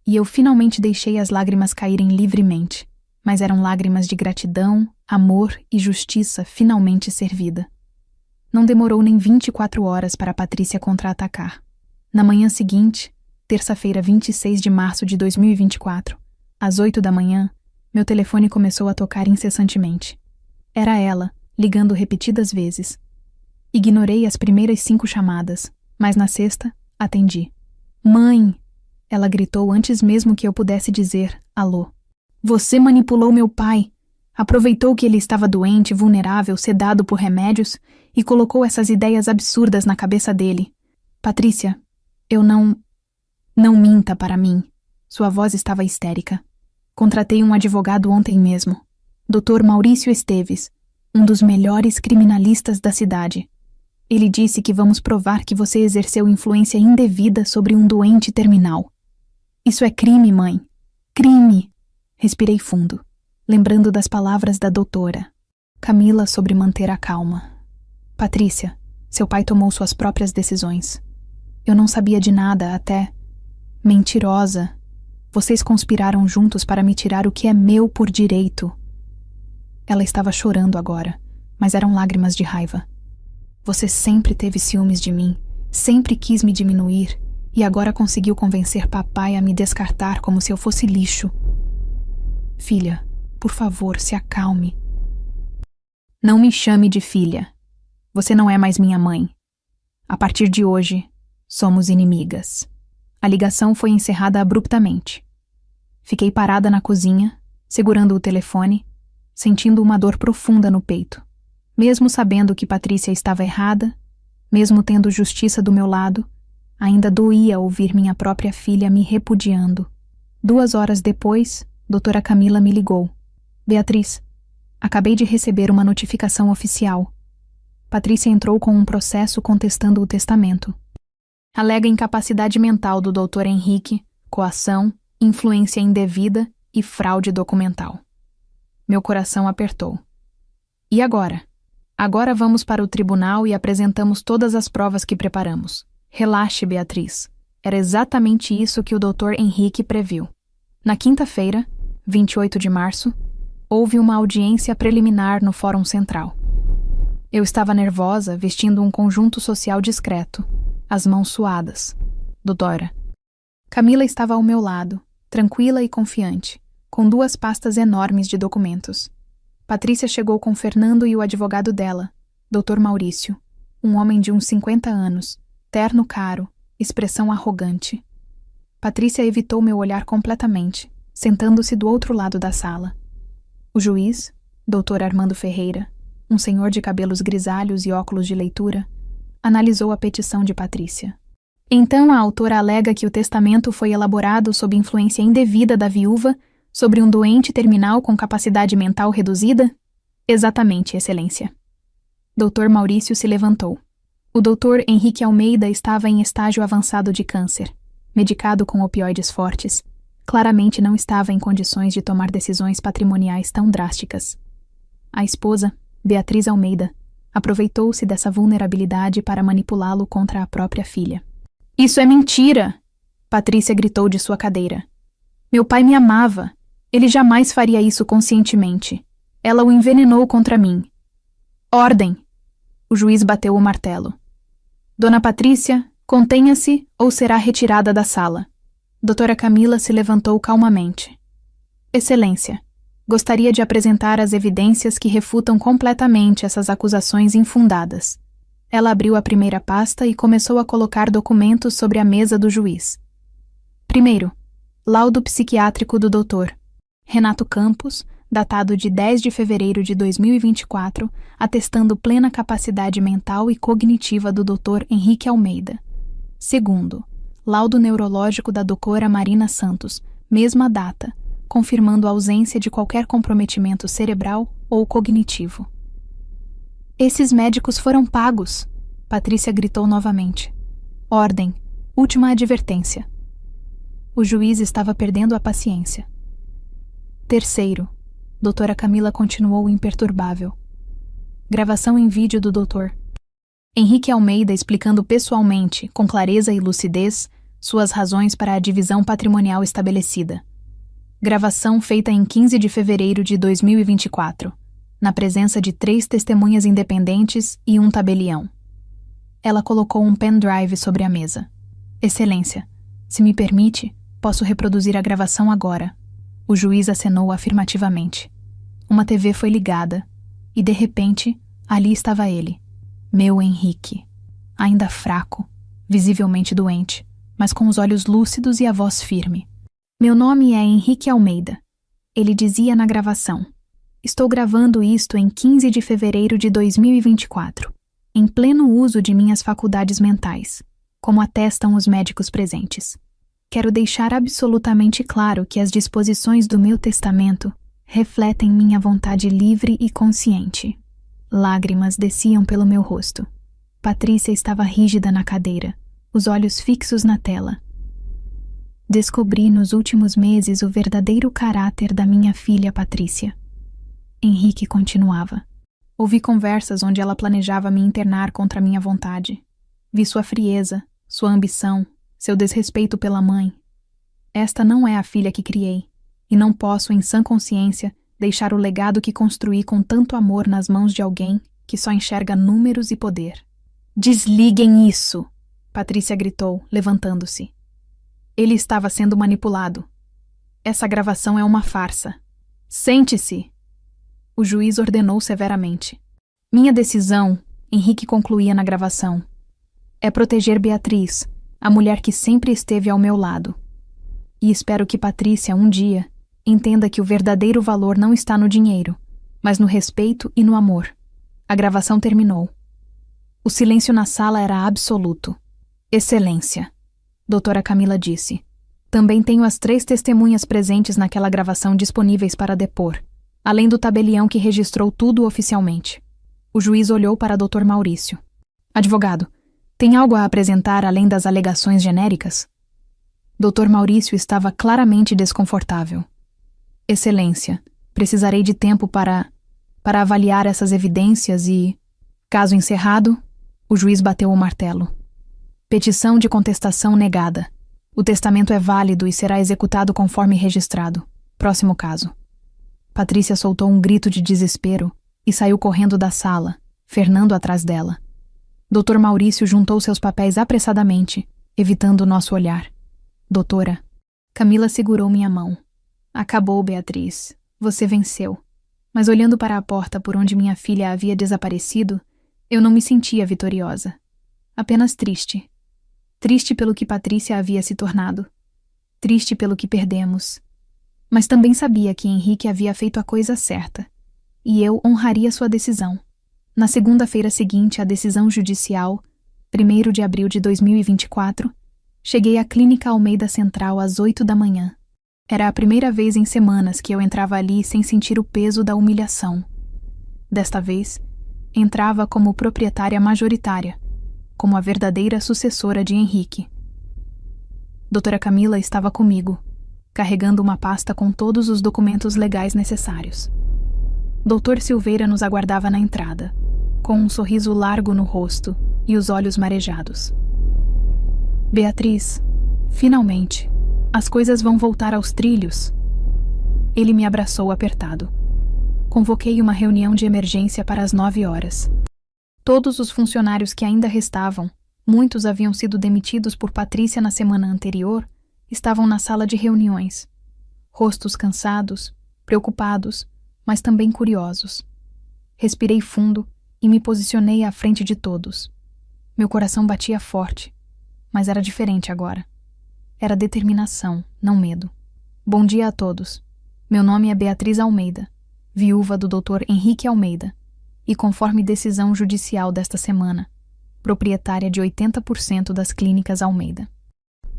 E eu finalmente deixei as lágrimas caírem livremente. Mas eram lágrimas de gratidão, amor e justiça finalmente servida. Não demorou nem 24 horas para Patrícia contra-atacar. Na manhã seguinte, terça-feira 26 de março de 2024, às 8 da manhã, meu telefone começou a tocar incessantemente. Era ela, ligando repetidas vezes. Ignorei as primeiras 5 chamadas, mas na sexta, atendi. Mãe! Ela gritou antes mesmo que eu pudesse dizer alô. Você manipulou meu pai. Aproveitou que ele estava doente, vulnerável, sedado por remédios e colocou essas ideias absurdas na cabeça dele. Patrícia, eu não minta para mim. Sua voz estava histérica. Contratei um advogado ontem mesmo. Dr. Maurício Esteves, um dos melhores criminalistas da cidade. Ele disse que vamos provar que você exerceu influência indevida sobre um doente terminal. Isso é crime, mãe. Crime! Respirei fundo, lembrando das palavras da doutora Camila sobre manter a calma. Patrícia, seu pai tomou suas próprias decisões. Eu não sabia de nada até... Mentirosa. Vocês conspiraram juntos para me tirar o que é meu por direito. Ela estava chorando agora, mas eram lágrimas de raiva. Você sempre teve ciúmes de mim, sempre quis me diminuir, e agora conseguiu convencer papai a me descartar como se eu fosse lixo. Filha, por favor, se acalme. Não me chame de filha. Você não é mais minha mãe. A partir de hoje, somos inimigas. A ligação foi encerrada abruptamente. Fiquei parada na cozinha, segurando o telefone, sentindo uma dor profunda no peito. Mesmo sabendo que Patrícia estava errada, mesmo tendo justiça do meu lado, ainda doía ouvir minha própria filha me repudiando. 2 horas depois, doutora Camila me ligou. Beatriz, acabei de receber uma notificação oficial. Patrícia entrou com um processo contestando o testamento. Alega incapacidade mental do Dr. Henrique, coação, influência indevida e fraude documental. Meu coração apertou. E agora? Agora vamos para o tribunal e apresentamos todas as provas que preparamos. Relaxe, Beatriz. Era exatamente isso que o Dr. Henrique previu. Na quinta-feira, 28 de março, houve uma audiência preliminar no Fórum Central. Eu estava nervosa, vestindo um conjunto social discreto, as mãos suadas. Doutora. Camila estava ao meu lado, tranquila e confiante, com 2 pastas enormes de documentos. Patrícia chegou com Fernando e o advogado dela, Dr. Maurício, um homem de uns 50 anos, terno caro, expressão arrogante. Patrícia evitou meu olhar completamente, sentando-se do outro lado da sala. O juiz, Dr. Armando Ferreira, um senhor de cabelos grisalhos e óculos de leitura, analisou a petição de Patrícia. Então a autora alega que o testamento foi elaborado sob influência indevida da viúva sobre um doente terminal com capacidade mental reduzida? Exatamente, Excelência. Dr. Maurício se levantou. O Dr. Henrique Almeida estava em estágio avançado de câncer, medicado com opioides fortes. Claramente não estava em condições de tomar decisões patrimoniais tão drásticas. A esposa, Beatriz Almeida, aproveitou-se dessa vulnerabilidade para manipulá-lo contra a própria filha. Isso é mentira! Patrícia gritou de sua cadeira. Meu pai me amava. Ele jamais faria isso conscientemente. Ela o envenenou contra mim. Ordem! O juiz bateu o martelo. Dona Patrícia, contenha-se ou será retirada da sala. Doutora Camila se levantou calmamente. Excelência, gostaria de apresentar as evidências que refutam completamente essas acusações infundadas. Ela abriu a primeira pasta e começou a colocar documentos sobre a mesa do juiz. Primeiro, laudo psiquiátrico do doutor Renato Campos, datado de 10 de fevereiro de 2024, atestando plena capacidade mental e cognitiva do Dr. Henrique Almeida. Segundo, laudo neurológico da doutora Marina Santos, mesma data, confirmando a ausência de qualquer comprometimento cerebral ou cognitivo. Esses médicos foram pagos, Patrícia gritou novamente. Ordem, última advertência. O juiz estava perdendo a paciência. Terceiro, doutora Camila continuou imperturbável. Gravação em vídeo do doutor Henrique Almeida explicando pessoalmente, com clareza e lucidez, suas razões para a divisão patrimonial estabelecida. Gravação feita em 15 de fevereiro de 2024, na presença de 3 testemunhas independentes e um tabelião. Ela colocou um pendrive sobre a mesa. Excelência, se me permite, posso reproduzir a gravação agora. O juiz acenou afirmativamente. Uma TV foi ligada, e de repente, ali estava ele, meu Henrique, ainda fraco, visivelmente doente, mas com os olhos lúcidos e a voz firme. Meu nome é Henrique Almeida. Ele dizia na gravação. Estou gravando isto em 15 de fevereiro de 2024, em pleno uso de minhas faculdades mentais, como atestam os médicos presentes. Quero deixar absolutamente claro que as disposições do meu testamento refletem minha vontade livre e consciente. Lágrimas desciam pelo meu rosto. Patrícia estava rígida na cadeira, os olhos fixos na tela. Descobri nos últimos meses o verdadeiro caráter da minha filha Patrícia. Henrique continuava. Ouvi conversas onde ela planejava me internar contra minha vontade. Vi sua frieza, sua ambição, seu desrespeito pela mãe. Esta não é a filha que criei, e não posso, em sã consciência, deixar o legado que construí com tanto amor nas mãos de alguém que só enxerga números e poder. Desliguem isso! Patrícia gritou, levantando-se. Ele estava sendo manipulado. Essa gravação é uma farsa. Sente-se! O juiz ordenou severamente. Minha decisão, Henrique concluía na gravação, é proteger Beatriz, a mulher que sempre esteve ao meu lado. E espero que Patrícia, um dia, entenda que o verdadeiro valor não está no dinheiro, mas no respeito e no amor. A gravação terminou. O silêncio na sala era absoluto. Excelência, doutora Camila disse. Também tenho as 3 testemunhas presentes naquela gravação disponíveis para depor, além do tabelião que registrou tudo oficialmente. O juiz olhou para Dr. Maurício. Advogado, tem algo a apresentar além das alegações genéricas? Dr. Maurício estava claramente desconfortável. Excelência, precisarei de tempo para avaliar essas evidências e, caso encerrado, o juiz bateu o martelo. Petição de contestação negada. O testamento é válido e será executado conforme registrado. Próximo caso. Patrícia soltou um grito de desespero e saiu correndo da sala, Fernando atrás dela. Dr. Maurício juntou seus papéis apressadamente, evitando o nosso olhar. Doutora, Camila segurou minha mão. Acabou, Beatriz. Você venceu. Mas olhando para a porta por onde minha filha havia desaparecido, eu não me sentia vitoriosa. Apenas triste. Triste pelo que Patrícia havia se tornado. Triste pelo que perdemos. Mas também sabia que Henrique havia feito a coisa certa. e eu honraria sua decisão. Na segunda-feira seguinte à decisão judicial, 1º de abril de 2024, cheguei à Clínica Almeida Central às 8 da manhã. Era a primeira vez em semanas que eu entrava ali sem sentir o peso da humilhação. Desta vez, entrava como proprietária majoritária, como a verdadeira sucessora de Henrique. Doutora Camila estava comigo, carregando uma pasta com todos os documentos legais necessários. Doutor Silveira nos aguardava na entrada, com um sorriso largo no rosto e os olhos marejados. Beatriz, finalmente, as coisas vão voltar aos trilhos. Ele me abraçou apertado. Convoquei uma reunião de emergência para as 9 horas. Todos os funcionários que ainda restavam, muitos haviam sido demitidos por Patrícia na semana anterior, estavam na sala de reuniões. Rostos cansados, preocupados, mas também curiosos. Respirei fundo e me posicionei à frente de todos. Meu coração batia forte, mas era diferente agora. Era determinação, não medo. Bom dia a todos. Meu nome é Beatriz Almeida, viúva do Dr. Henrique Almeida, e conforme decisão judicial desta semana, proprietária de 80% das clínicas Almeida.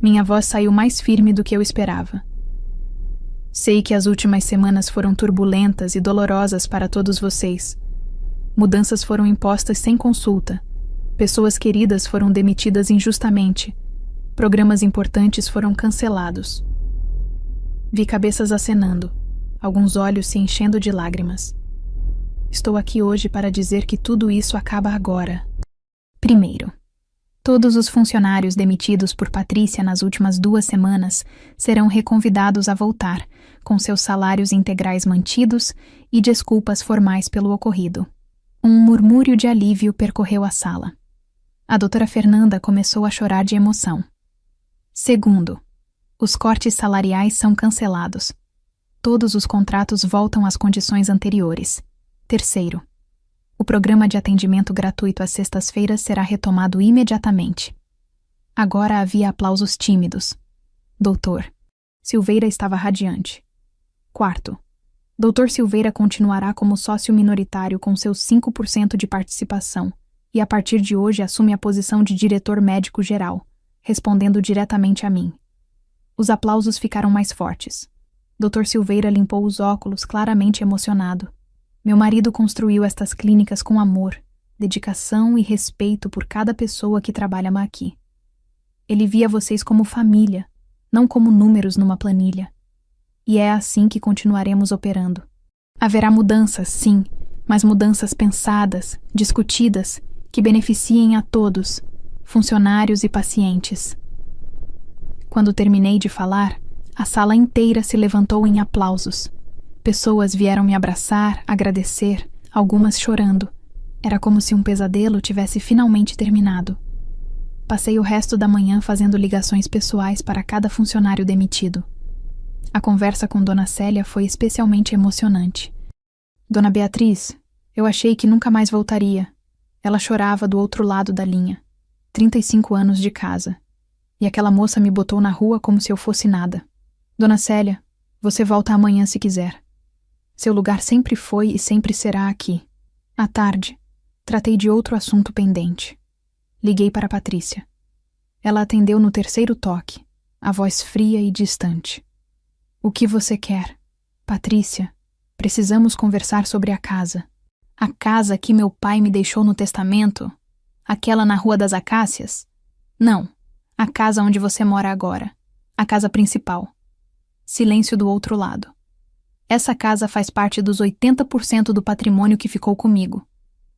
Minha voz saiu mais firme do que eu esperava. Sei que as últimas semanas foram turbulentas e dolorosas para todos vocês. Mudanças foram impostas sem consulta. Pessoas queridas foram demitidas injustamente. Programas importantes foram cancelados. Vi cabeças acenando, alguns olhos se enchendo de lágrimas. Estou aqui hoje para dizer que tudo isso acaba agora. Primeiro, todos os funcionários demitidos por Patrícia nas últimas 2 semanas serão reconvidados a voltar, com seus salários integrais mantidos e desculpas formais pelo ocorrido. Um murmúrio de alívio percorreu a sala. A doutora Fernanda começou a chorar de emoção. Segundo, os cortes salariais são cancelados. Todos os contratos voltam às condições anteriores. Terceiro, o programa de atendimento gratuito às sextas-feiras será retomado imediatamente. Agora havia aplausos tímidos. Doutor Silveira estava radiante. Quarto, Doutor Silveira continuará como sócio minoritário com seus 5% de participação e a partir de hoje assume a posição de diretor médico geral, respondendo diretamente a mim. Os aplausos ficaram mais fortes. Dr. Silveira limpou os óculos, claramente emocionado. Meu marido construiu estas clínicas com amor, dedicação e respeito por cada pessoa que trabalha aqui. Ele via vocês como família, não como números numa planilha. E é assim que continuaremos operando. Haverá mudanças, sim, mas mudanças pensadas, discutidas, que beneficiem a todos, funcionários e pacientes. Quando terminei de falar, a sala inteira se levantou em aplausos. Pessoas vieram me abraçar, agradecer, algumas chorando. Era como se um pesadelo tivesse finalmente terminado. Passei o resto da manhã fazendo ligações pessoais para cada funcionário demitido. A conversa com Dona Célia foi especialmente emocionante. Dona Beatriz, eu achei que nunca mais voltaria. Ela chorava do outro lado da linha. 35 anos de casa. E aquela moça me botou na rua como se eu fosse nada. Dona Célia, você volta amanhã se quiser. Seu lugar sempre foi e sempre será aqui. À tarde, tratei de outro assunto pendente. Liguei para Patrícia. Ela atendeu no 3º toque, a voz fria e distante. O que você quer? Patrícia, precisamos conversar sobre a casa. A casa que meu pai me deixou no testamento? Aquela na Rua das Acácias? Não, a casa onde você mora agora. A casa principal. Silêncio do outro lado. Essa casa faz parte dos 80% do patrimônio que ficou comigo.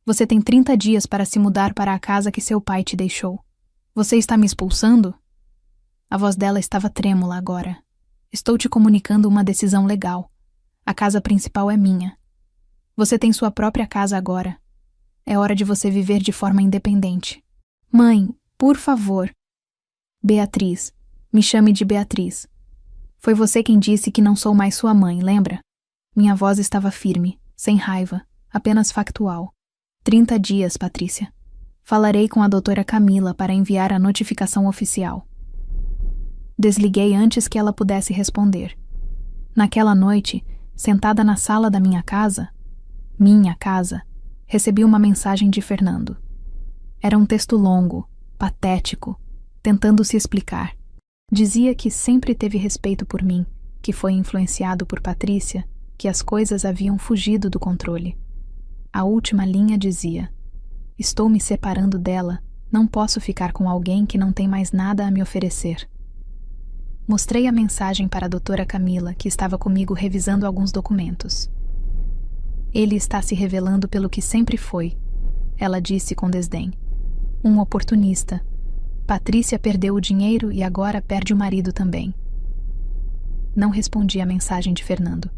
Você tem 30 dias para se mudar para a casa que seu pai te deixou. Você está me expulsando? A voz dela estava trêmula agora. Estou te comunicando uma decisão legal. A casa principal é minha. Você tem sua própria casa agora. É hora de você viver de forma independente. Mãe, por favor. Beatriz. Me chame de Beatriz. Foi você quem disse que não sou mais sua mãe, lembra? Minha voz estava firme, sem raiva, apenas factual. 30 dias, Patrícia. Falarei com a doutora Camila para enviar a notificação oficial. Desliguei antes que ela pudesse responder. Naquela noite, sentada na sala da minha casa, minha casa, recebi uma mensagem de Fernando. Era um texto longo, patético, tentando se explicar. Dizia que sempre teve respeito por mim, que foi influenciado por Patrícia, que as coisas haviam fugido do controle. A última linha dizia: estou me separando dela, não posso ficar com alguém que não tem mais nada a me oferecer. Mostrei a mensagem para a doutora Camila, que estava comigo revisando alguns documentos. Ele está se revelando pelo que sempre foi, ela disse com desdém. Um oportunista. Patrícia perdeu o dinheiro e agora perde o marido também. Não respondi à mensagem de Fernando.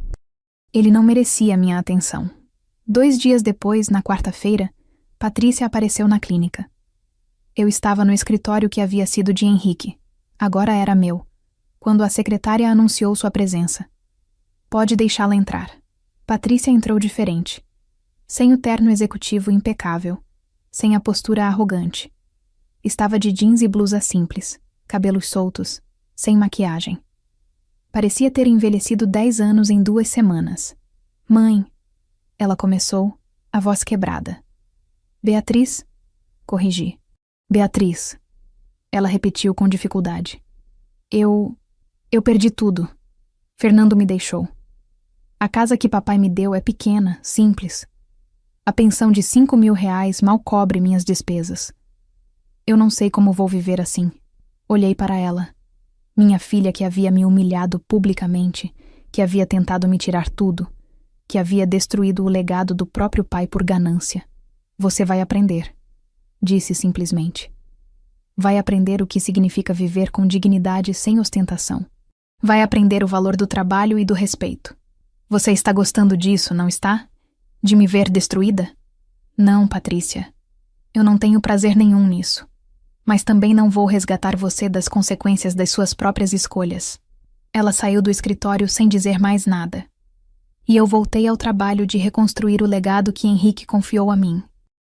Ele não merecia minha atenção. 2 dias depois, na quarta-feira, Patrícia apareceu na clínica. Eu estava no escritório que havia sido de Henrique. Agora era meu, quando a secretária anunciou sua presença. Pode deixá-la entrar. Patrícia entrou diferente. Sem o terno executivo impecável, sem a postura arrogante. Estava de jeans e blusa simples, cabelos soltos, sem maquiagem. Parecia ter envelhecido 10 anos em 2 semanas. Mãe, ela começou, a voz quebrada. Beatriz? Corrigi. Beatriz. Ela repetiu com dificuldade. Eu perdi tudo. Fernando me deixou. A casa que papai me deu é pequena, simples. A pensão de R$ 5.000 mal cobre minhas despesas. Eu não sei como vou viver assim. Olhei para ela. Minha filha que havia me humilhado publicamente, que havia tentado me tirar tudo, que havia destruído o legado do próprio pai por ganância. Você vai aprender, disse simplesmente. Vai aprender o que significa viver com dignidade sem ostentação. Vai aprender o valor do trabalho e do respeito. Você está gostando disso, não está? De me ver destruída? Não, Patrícia. Eu não tenho prazer nenhum nisso. Mas também não vou resgatar você das consequências das suas próprias escolhas. Ela saiu do escritório sem dizer mais nada. E eu voltei ao trabalho de reconstruir o legado que Henrique confiou a mim.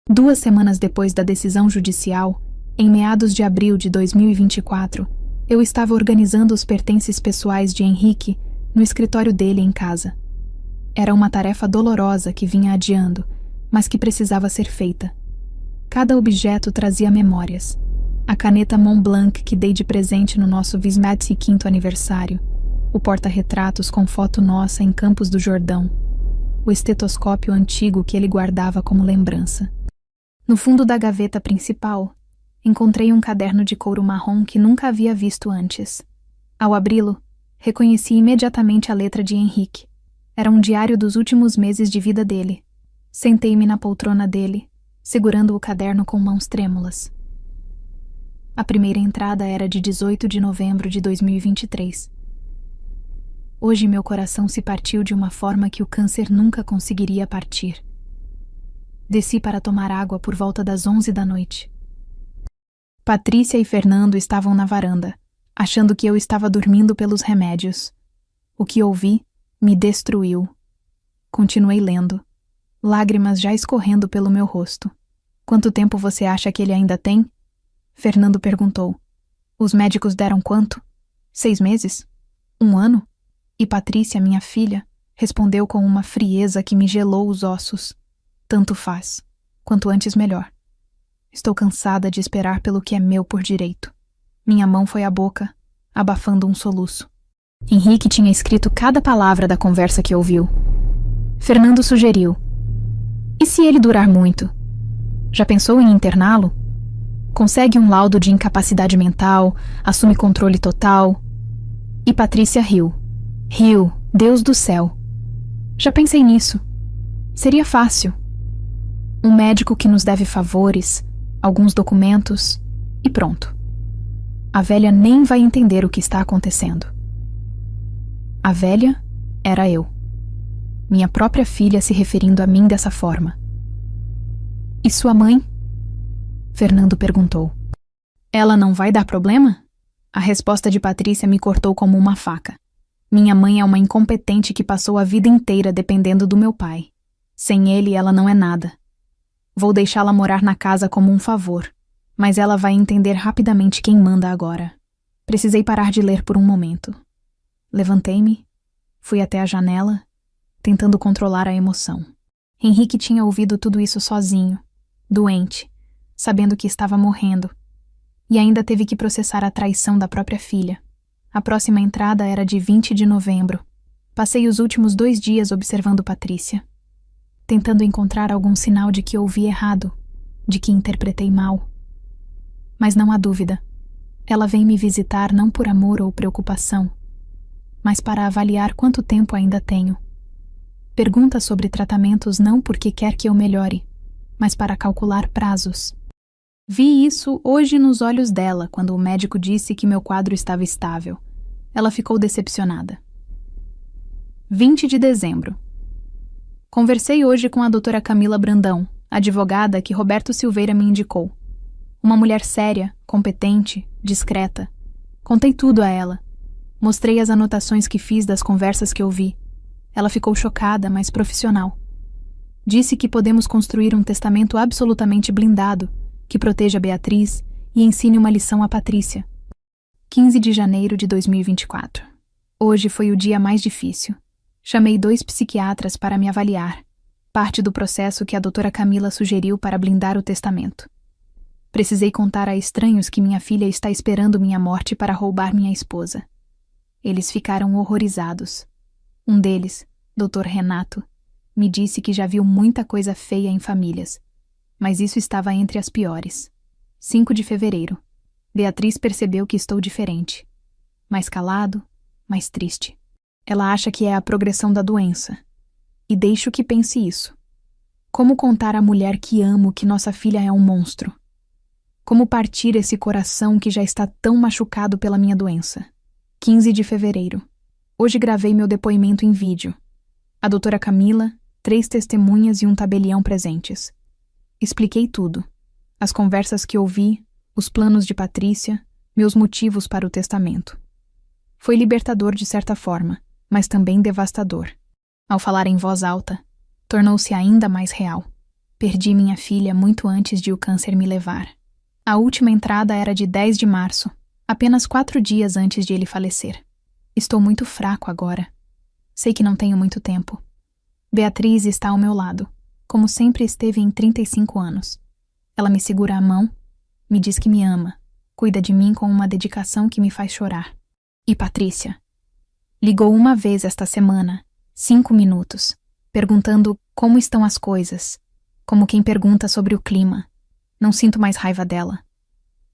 2 semanas depois da decisão judicial, em meados de abril de 2024, eu estava organizando os pertences pessoais de Henrique no escritório dele em casa. Era uma tarefa dolorosa que vinha adiando, mas que precisava ser feita. Cada objeto trazia memórias. A caneta Montblanc que dei de presente no nosso 25º aniversário, o porta-retratos com foto nossa em Campos do Jordão, o estetoscópio antigo que ele guardava como lembrança. No fundo da gaveta principal, encontrei um caderno de couro marrom que nunca havia visto antes. Ao abri-lo, reconheci imediatamente a letra de Henrique. Era um diário dos últimos meses de vida dele. Sentei-me na poltrona dele, segurando o caderno com mãos trêmulas. A primeira entrada era de 18 de novembro de 2023. Hoje meu coração se partiu de uma forma que o câncer nunca conseguiria partir. Desci para tomar água por volta das 11 da noite. Patrícia e Fernando estavam na varanda, achando que eu estava dormindo pelos remédios. O que ouvi me destruiu. Continuei lendo, lágrimas já escorrendo pelo meu rosto. Quanto tempo você acha que ele ainda tem? Fernando perguntou. Os médicos deram quanto? 6 meses? 1 ano? E Patrícia, minha filha, respondeu com uma frieza que me gelou os ossos. Tanto faz. Quanto antes melhor. Estou cansada de esperar pelo que é meu por direito. Minha mão foi à boca, abafando um soluço. Henrique tinha escrito cada palavra da conversa que ouviu. Fernando sugeriu. E se ele durar muito? Já pensou em interná-lo? Consegue um laudo de incapacidade mental, assume controle total. E Patrícia riu. Riu, Deus do céu. Já pensei nisso. Seria fácil. Um médico que nos deve favores, alguns documentos e pronto. A velha nem vai entender o que está acontecendo. A velha era eu. Minha própria filha se referindo a mim dessa forma. E sua mãe? Fernando perguntou. Ela não vai dar problema? A resposta de Patrícia me cortou como uma faca. Minha mãe é uma incompetente que passou a vida inteira dependendo do meu pai. Sem ele, ela não é nada. Vou deixá-la morar na casa como um favor, mas ela vai entender rapidamente quem manda agora. Precisei parar de ler por um momento. Levantei-me, fui até a janela, tentando controlar a emoção. Henrique tinha ouvido tudo isso sozinho, doente, sabendo que estava morrendo, e ainda teve que processar a traição da própria filha. A próxima entrada era de 20 de novembro. Passei os últimos 2 dias observando Patrícia, tentando encontrar algum sinal de que ouvi errado, de que interpretei mal. Mas não há dúvida. Ela vem me visitar não por amor ou preocupação, mas para avaliar quanto tempo ainda tenho. Pergunta sobre tratamentos não porque quer que eu melhore, mas para calcular prazos. Vi isso hoje nos olhos dela quando o médico disse que meu quadro estava estável. Ela ficou decepcionada. 20 de dezembro. Conversei hoje com a doutora Camila Brandão, advogada que Roberto Silveira me indicou. Uma mulher séria, competente, discreta. Contei tudo a ela. Mostrei as anotações que fiz das conversas que ouvi. Ela ficou chocada, mas profissional. Disse que podemos construir um testamento absolutamente blindado, que proteja Beatriz e ensine uma lição a Patrícia. 15 de janeiro de 2024. Hoje foi o dia mais difícil. Chamei 2 psiquiatras para me avaliar, parte do processo que a doutora Camila sugeriu para blindar o testamento. Precisei contar a estranhos que minha filha está esperando minha morte para roubar minha esposa. Eles ficaram horrorizados. Um deles, Dr. Renato, me disse que já viu muita coisa feia em famílias, mas isso estava entre as piores. 5 de fevereiro. Beatriz percebeu que estou diferente. Mais calado, mais triste. Ela acha que é a progressão da doença. E deixo que pense isso. Como contar à mulher que amo que nossa filha é um monstro? Como partir esse coração que já está tão machucado pela minha doença? 15 de fevereiro. Hoje gravei meu depoimento em vídeo. A doutora Camila, 3 testemunhas e um tabelião presentes. Expliquei tudo. As conversas que ouvi, os planos de Patrícia, meus motivos para o testamento. Foi libertador de certa forma, mas também devastador. Ao falar em voz alta, tornou-se ainda mais real. Perdi minha filha muito antes de o câncer me levar. A última entrada era de 10 de março, apenas 4 dias antes de ele falecer. Estou muito fraco agora. Sei que não tenho muito tempo. Beatriz está ao meu lado, como sempre esteve em 35 anos. Ela me segura a mão, me diz que me ama, cuida de mim com uma dedicação que me faz chorar. E Patrícia? Ligou uma vez esta semana, 5 minutos, perguntando como estão as coisas, como quem pergunta sobre o clima. Não sinto mais raiva dela.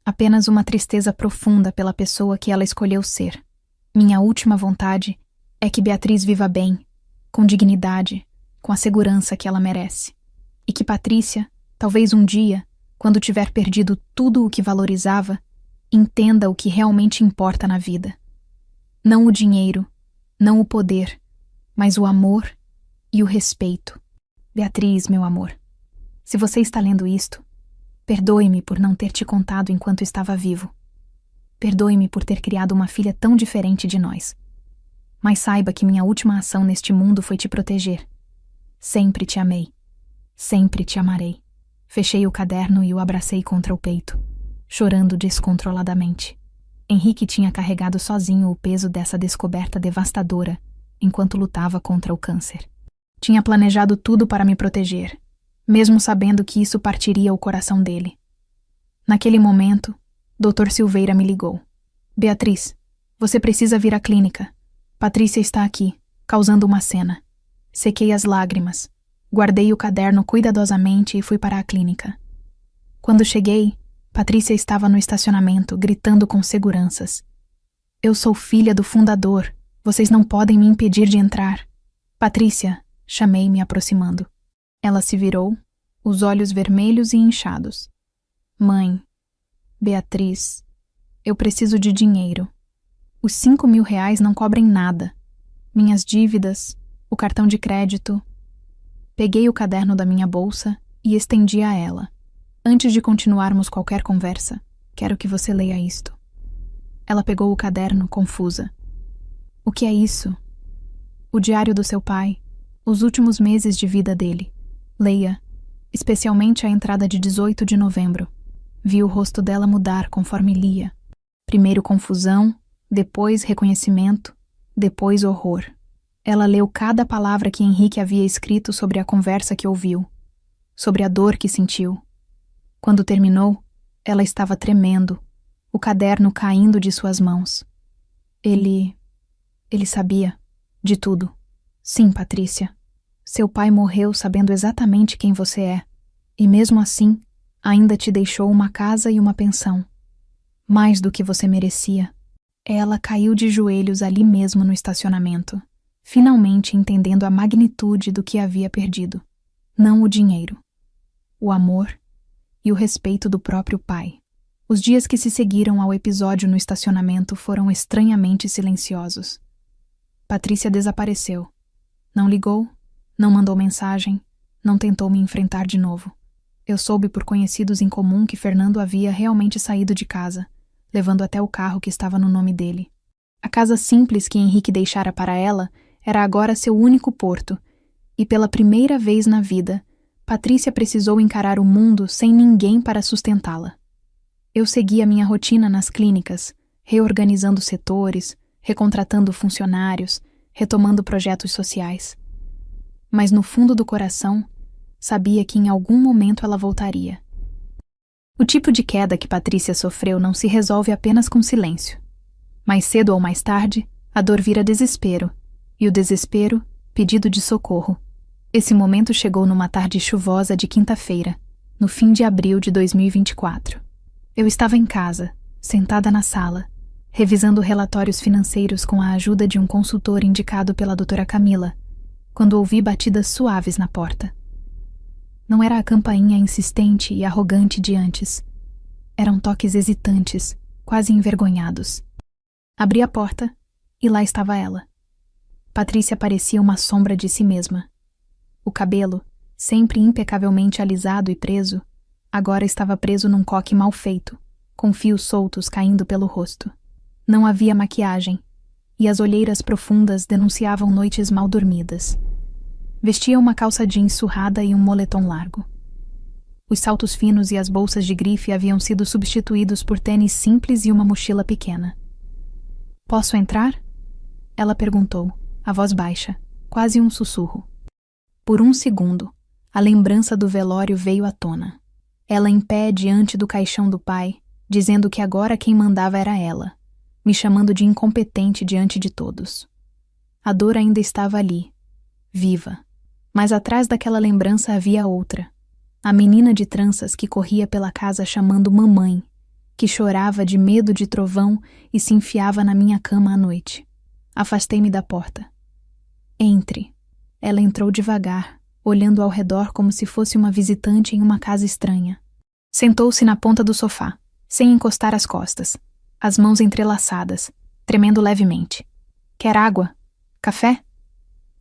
Apenas uma tristeza profunda pela pessoa que ela escolheu ser. Minha última vontade é que Beatriz viva bem, com dignidade, com a segurança que ela merece. E que Patrícia, talvez um dia, quando tiver perdido tudo o que valorizava, entenda o que realmente importa na vida. Não o dinheiro, não o poder, mas o amor e o respeito. Beatriz, meu amor, se você está lendo isto, perdoe-me por não ter te contado enquanto estava vivo. Perdoe-me por ter criado uma filha tão diferente de nós. Mas saiba que minha última ação neste mundo foi te proteger. Sempre te amei. Sempre te amarei. Fechei o caderno e o abracei contra o peito, chorando descontroladamente. Henrique tinha carregado sozinho o peso dessa descoberta devastadora enquanto lutava contra o câncer. Tinha planejado tudo para me proteger, mesmo sabendo que isso partiria o coração dele. Naquele momento, Dr. Silveira me ligou. Beatriz, você precisa vir à clínica. Patrícia está aqui, causando uma cena. Sequei as lágrimas, guardei o caderno cuidadosamente e fui para a clínica. Quando cheguei, Patrícia estava no estacionamento, gritando com seguranças. Eu sou filha do fundador. Vocês não podem me impedir de entrar. Patrícia, chamei me aproximando. Ela se virou, os olhos vermelhos e inchados. Mãe, Beatriz, eu preciso de dinheiro. Os 5.000 reais não cobrem nada. Minhas dívidas, o cartão de crédito. Peguei o caderno da minha bolsa e estendi a ela. Antes de continuarmos qualquer conversa, quero que você leia isto. Ela pegou o caderno, confusa. O que é isso? O diário do seu pai, os últimos meses de vida dele. Leia, especialmente a entrada de 18 de novembro. Vi o rosto dela mudar conforme lia. Primeiro confusão, depois reconhecimento, depois horror. Ela leu cada palavra que Henrique havia escrito sobre a conversa que ouviu, sobre a dor que sentiu. Quando terminou, ela estava tremendo, o caderno caindo de suas mãos. Ele sabia de tudo. Sim, Patrícia. Seu pai morreu sabendo exatamente quem você é, e mesmo assim, ainda te deixou uma casa e uma pensão. Mais do que você merecia. Ela caiu de joelhos ali mesmo no estacionamento, finalmente entendendo a magnitude do que havia perdido. Não o dinheiro, o amor e o respeito do próprio pai. Os dias que se seguiram ao episódio no estacionamento foram estranhamente silenciosos. Patrícia desapareceu. Não ligou, não mandou mensagem, não tentou me enfrentar de novo. Eu soube por conhecidos em comum que Fernando havia realmente saído de casa, levando até o carro que estava no nome dele. A casa simples que Henrique deixara para ela era agora seu único porto, e pela primeira vez na vida, Patrícia precisou encarar o mundo sem ninguém para sustentá-la. Eu seguia minha rotina nas clínicas, reorganizando setores, recontratando funcionários, retomando projetos sociais. Mas no fundo do coração, sabia que em algum momento ela voltaria. O tipo de queda que Patrícia sofreu não se resolve apenas com silêncio. Mais cedo ou mais tarde, a dor vira desespero, e o desespero, pedido de socorro. Esse momento chegou numa tarde chuvosa de quinta-feira, no fim de abril de 2024. Eu estava em casa, sentada na sala, revisando relatórios financeiros com a ajuda de um consultor indicado pela doutora Camila, quando ouvi batidas suaves na porta. Não era a campainha insistente e arrogante de antes. Eram toques hesitantes, quase envergonhados. Abri a porta e lá estava ela. Patrícia parecia uma sombra de si mesma. O cabelo, sempre impecavelmente alisado e preso, agora estava preso num coque mal feito, com fios soltos caindo pelo rosto. Não havia maquiagem, e as olheiras profundas denunciavam noites mal dormidas. Vestia uma calça jeans surrada e um moletom largo. Os saltos finos e as bolsas de grife haviam sido substituídos por tênis simples e uma mochila pequena. "Posso entrar?" Ela perguntou, a voz baixa, quase um sussurro. Por um segundo, a lembrança do velório veio à tona. Ela em pé diante do caixão do pai, dizendo que agora quem mandava era ela, me chamando de incompetente diante de todos. A dor ainda estava ali, viva, mas atrás daquela lembrança havia outra. A menina de tranças que corria pela casa chamando mamãe, que chorava de medo de trovão e se enfiava na minha cama à noite. Afastei-me da porta. "Entre." Ela entrou devagar, olhando ao redor como se fosse uma visitante em uma casa estranha. Sentou-se na ponta do sofá, sem encostar as costas, as mãos entrelaçadas, tremendo levemente. "Quer água? Café?"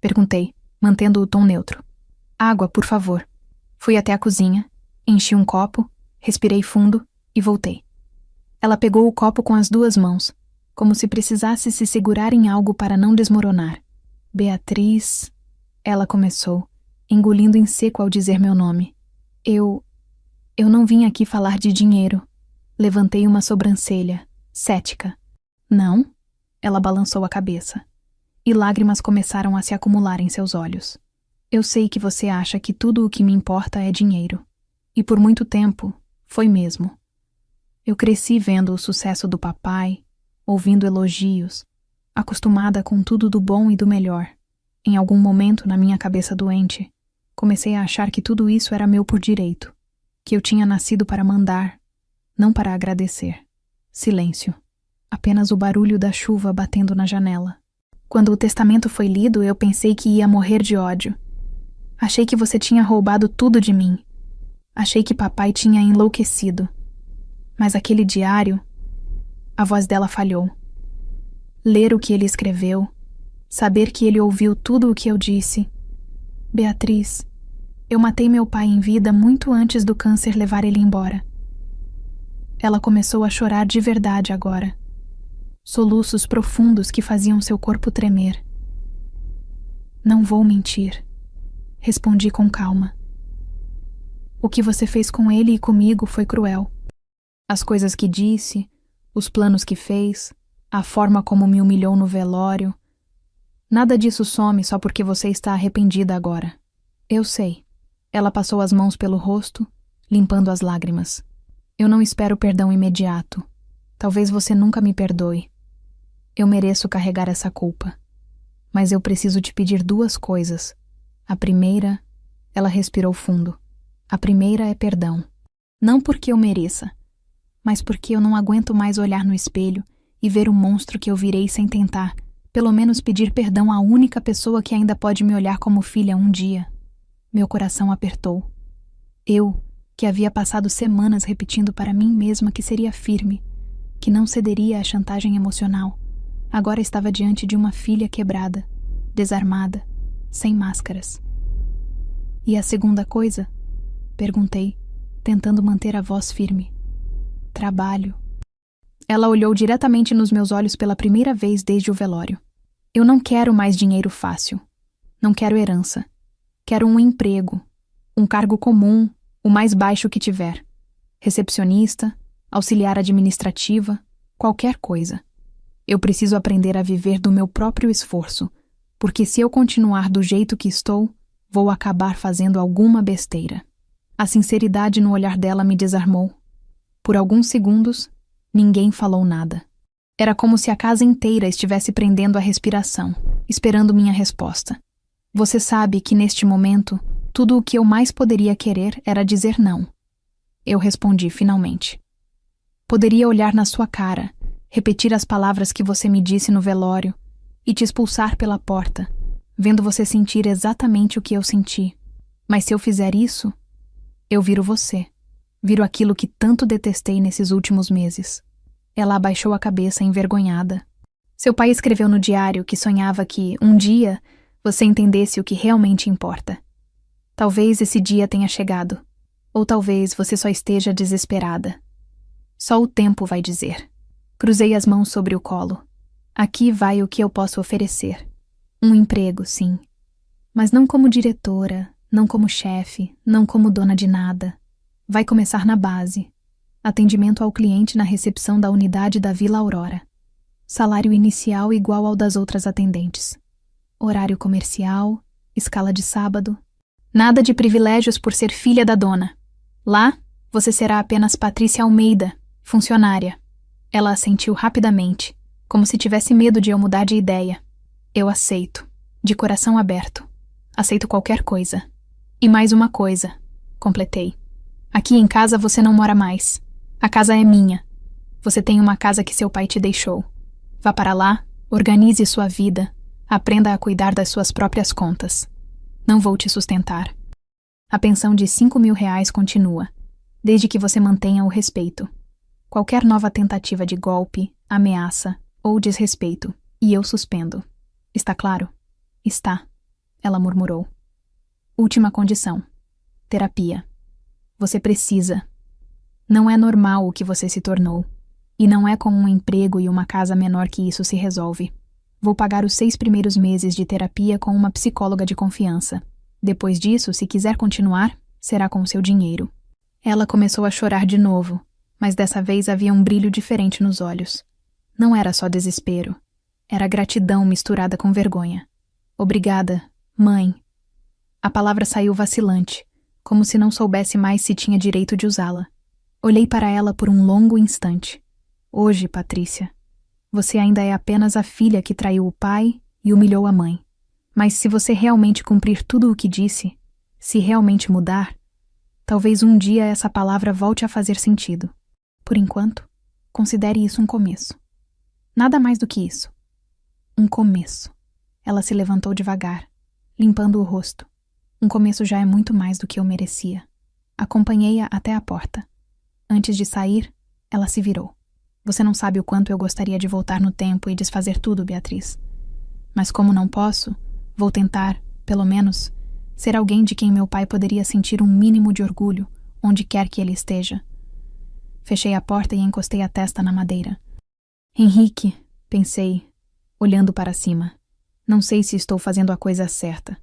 Perguntei, mantendo o tom neutro. "Água, por favor." Fui até a cozinha, enchi um copo, respirei fundo e voltei. Ela pegou o copo com as duas mãos, como se precisasse se segurar em algo para não desmoronar. "Beatriz..." Ela começou, engolindo em seco ao dizer meu nome. Eu não vim aqui falar de dinheiro." Levantei uma sobrancelha, cética. "Não?" Ela balançou a cabeça. E lágrimas começaram a se acumular em seus olhos. "Eu sei que você acha que tudo o que me importa é dinheiro. E por muito tempo, foi mesmo. Eu cresci vendo o sucesso do papai, ouvindo elogios, acostumada com tudo do bom e do melhor. Em algum momento, na minha cabeça doente, comecei a achar que tudo isso era meu por direito, que eu tinha nascido para mandar, não para agradecer." Silêncio. Apenas o barulho da chuva batendo na janela. "Quando o testamento foi lido, eu pensei que ia morrer de ódio. Achei que você tinha roubado tudo de mim. Achei que papai tinha enlouquecido. Mas aquele diário..." A voz dela falhou. "Ler o que ele escreveu, saber que ele ouviu tudo o que eu disse. Beatriz, eu matei meu pai em vida muito antes do câncer levar ele embora." Ela começou a chorar de verdade agora. Soluços profundos que faziam seu corpo tremer. "Não vou mentir," respondi com calma. "O que você fez com ele e comigo foi cruel. As coisas que disse, os planos que fez, a forma como me humilhou no velório. Nada disso some só porque você está arrependida agora. Eu sei. Ela passou as mãos pelo rosto, limpando as lágrimas. Eu não espero perdão imediato. Talvez você nunca me perdoe. Eu mereço carregar essa culpa. Mas eu preciso te pedir duas coisas. A primeira, ela respirou fundo. A primeira é perdão. Não porque eu mereça, mas porque eu não aguento mais olhar no espelho e ver o monstro que eu virei sem tentar, pelo menos pedir perdão à única pessoa que ainda pode me olhar como filha um dia. Meu coração apertou. Eu, que havia passado semanas repetindo para mim mesma que seria firme, que não cederia à chantagem emocional, agora estava diante de uma filha quebrada, desarmada, sem máscaras. E a segunda coisa? Perguntei, tentando manter a voz firme. Trabalho. Ela olhou diretamente nos meus olhos pela primeira vez desde o velório. Eu não quero mais dinheiro fácil. Não quero herança. Quero um emprego. Um cargo comum, o mais baixo que tiver. Recepcionista, auxiliar administrativa, qualquer coisa. Eu preciso aprender a viver do meu próprio esforço, porque se eu continuar do jeito que estou, vou acabar fazendo alguma besteira. A sinceridade no olhar dela me desarmou. Por alguns segundos, ninguém falou nada. Era como se a casa inteira estivesse prendendo a respiração, esperando minha resposta. Você sabe que neste momento, tudo o que eu mais poderia querer era dizer não. Eu respondi finalmente. Poderia olhar na sua cara, repetir as palavras que você me disse no velório e te expulsar pela porta, vendo você sentir exatamente o que eu senti. Mas se eu fizer isso, eu viro você. Viro aquilo que tanto detestei nesses últimos meses. Ela abaixou a cabeça envergonhada. Seu pai escreveu no diário que sonhava que, um dia, você entendesse o que realmente importa. Talvez esse dia tenha chegado. Ou talvez você só esteja desesperada. Só o tempo vai dizer. Cruzei as mãos sobre o colo. Aqui vai o que eu posso oferecer. Um emprego, sim. Mas não como diretora, não como chefe, não como dona de nada. Vai começar na base. Atendimento ao cliente na recepção da unidade da Vila Aurora. Salário inicial igual ao das outras atendentes. Horário comercial, escala de sábado. Nada de privilégios por ser filha da dona. Lá, você será apenas Patrícia Almeida, funcionária. Ela assentiu rapidamente, como se tivesse medo de eu mudar de ideia. Eu aceito, de coração aberto. Aceito qualquer coisa. E mais uma coisa, completei. Aqui em casa você não mora mais. A casa é minha. Você tem uma casa que seu pai te deixou. Vá para lá, organize sua vida, aprenda a cuidar das suas próprias contas. Não vou te sustentar. A pensão de R$ 5.000 continua, desde que você mantenha o respeito. Qualquer nova tentativa de golpe, ameaça ou desrespeito, e eu suspendo. Está claro? Está, ela murmurou. Última condição. Terapia. Você precisa. Não é normal o que você se tornou. E não é com um emprego e uma casa menor que isso se resolve. Vou pagar os 6 primeiros meses de terapia com uma psicóloga de confiança. Depois disso, se quiser continuar, será com o seu dinheiro. Ela começou a chorar de novo, mas dessa vez havia um brilho diferente nos olhos. Não era só desespero. Era gratidão misturada com vergonha. Obrigada, mãe. A palavra saiu vacilante, como se não soubesse mais se tinha direito de usá-la. Olhei para ela por um longo instante. Hoje, Patrícia, você ainda é apenas a filha que traiu o pai e humilhou a mãe. Mas se você realmente cumprir tudo o que disse, se realmente mudar, talvez um dia essa palavra volte a fazer sentido. Por enquanto, considere isso um começo. Nada mais do que isso. Um começo. Ela se levantou devagar, limpando o rosto. Um começo já é muito mais do que eu merecia. Acompanhei-a até a porta. Antes de sair, ela se virou. Você não sabe o quanto eu gostaria de voltar no tempo e desfazer tudo, Beatriz. Mas como não posso, vou tentar, pelo menos, ser alguém de quem meu pai poderia sentir um mínimo de orgulho, onde quer que ele esteja. Fechei a porta e encostei a testa na madeira. Henrique, pensei, olhando para cima. Não sei se estou fazendo a coisa certa,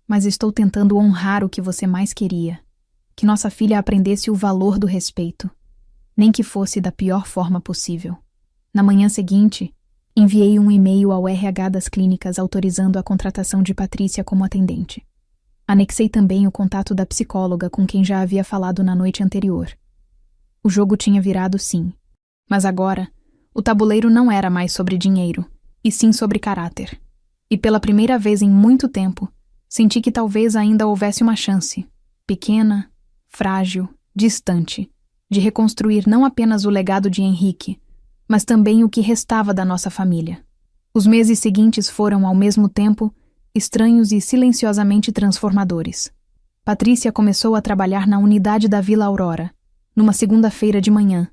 mas estou tentando honrar o que você mais queria. Que nossa filha aprendesse o valor do respeito, nem que fosse da pior forma possível. Na manhã seguinte, Enviei um e-mail ao RH das clínicas autorizando a contratação de Patrícia como atendente. Anexei também o contato da psicóloga com quem já havia falado na noite anterior. O jogo tinha virado, sim. Mas agora, o tabuleiro não era mais sobre dinheiro, e sim sobre caráter. E pela primeira vez em muito tempo, senti que talvez ainda houvesse uma chance, pequena, frágil, distante, de reconstruir não apenas o legado de Henrique, mas também o que restava da nossa família. Os meses seguintes foram, ao mesmo tempo, estranhos e silenciosamente transformadores. Patrícia começou a trabalhar na unidade da Vila Aurora, numa segunda-feira de manhã,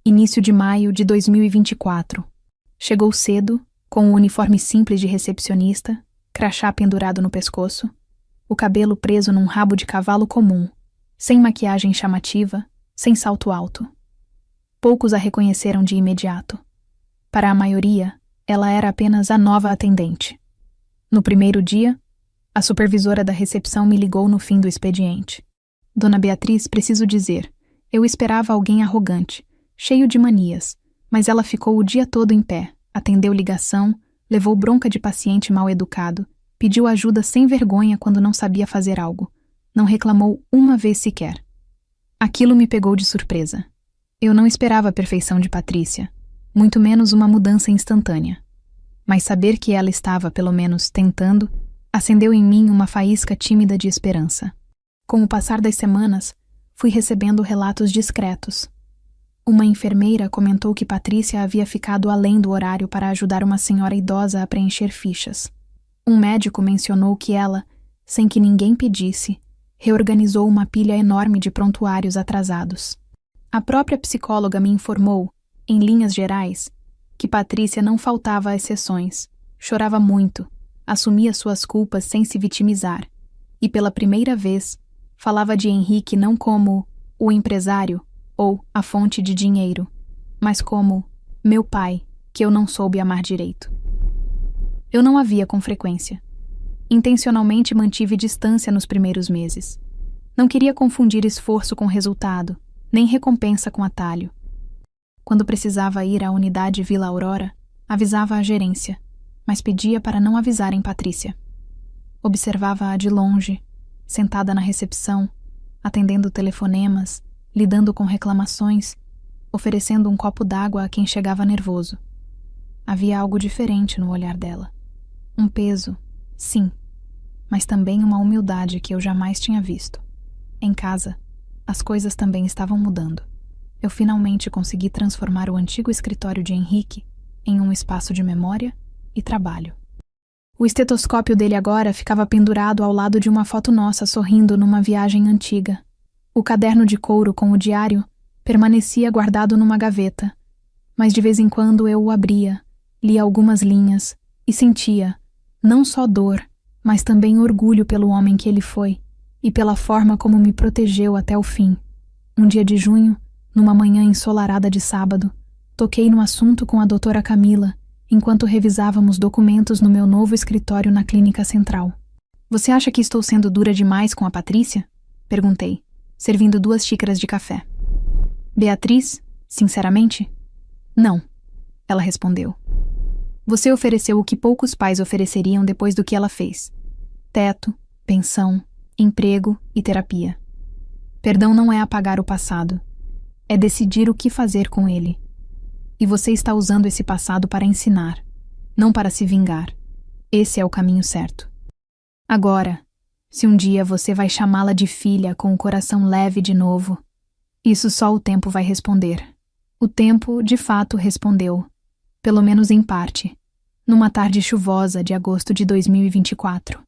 início de maio de 2024. Chegou cedo, com o uniforme simples de recepcionista, crachá pendurado no pescoço, o cabelo preso num rabo de cavalo comum, sem maquiagem chamativa, sem salto alto. Poucos a reconheceram de imediato. Para a maioria, ela era apenas a nova atendente. No primeiro dia, a supervisora da recepção me ligou no fim do expediente. Dona Beatriz, preciso dizer, eu esperava alguém arrogante, cheio de manias, mas ela ficou o dia todo em pé, atendeu ligação, levou bronca de paciente mal educado, pediu ajuda sem vergonha quando não sabia fazer algo. Não reclamou uma vez sequer. Aquilo me pegou de surpresa. Eu não esperava a perfeição de Patrícia, muito menos uma mudança instantânea. Mas saber que ela estava, pelo menos, tentando, acendeu em mim uma faísca tímida de esperança. Com o passar das semanas, fui recebendo relatos discretos. Uma enfermeira comentou que Patrícia havia ficado além do horário para ajudar uma senhora idosa a preencher fichas. Um médico mencionou que ela, sem que ninguém pedisse, reorganizou uma pilha enorme de prontuários atrasados. A própria psicóloga me informou, em linhas gerais, que Patrícia não faltava às sessões, chorava muito, assumia suas culpas sem se vitimizar, e pela primeira vez, falava de Henrique não como o empresário ou a fonte de dinheiro, mas como meu pai, que eu não soube amar direito. Eu não a via com frequência. Intencionalmente mantive distância nos primeiros meses. Não queria confundir esforço com resultado, nem recompensa com atalho. Quando precisava ir à unidade Vila Aurora, avisava a gerência, mas pedia para não avisarem Patrícia. Observava-a de longe, sentada na recepção, atendendo telefonemas, lidando com reclamações, oferecendo um copo d'água a quem chegava nervoso. Havia algo diferente no olhar dela. Um peso, sim, mas também uma humildade que eu jamais tinha visto. Em casa, as coisas também estavam mudando. Eu finalmente consegui transformar o antigo escritório de Henrique em um espaço de memória e trabalho. O estetoscópio dele agora ficava pendurado ao lado de uma foto nossa sorrindo numa viagem antiga. O caderno de couro com o diário permanecia guardado numa gaveta, mas de vez em quando eu o abria, lia algumas linhas e sentia, não só dor, mas também orgulho pelo homem que ele foi e pela forma como me protegeu até o fim. Um dia de junho, numa manhã ensolarada de sábado, toquei no assunto com a doutora Camila, enquanto revisávamos documentos no meu novo escritório na Clínica Central. Você acha que estou sendo dura demais com a Patrícia? Perguntei, servindo 2 xícaras de café. Beatriz, sinceramente? Não, ela respondeu. Você ofereceu o que poucos pais ofereceriam depois do que ela fez. Teto, pensão, emprego e terapia. Perdão não é apagar o passado. É decidir o que fazer com ele. E você está usando esse passado para ensinar, não para se vingar. Esse é o caminho certo. Agora, se um dia você vai chamá-la de filha com o coração leve de novo, isso só o tempo vai responder. O tempo, de fato, respondeu, pelo menos em parte, numa tarde chuvosa de agosto de 2024.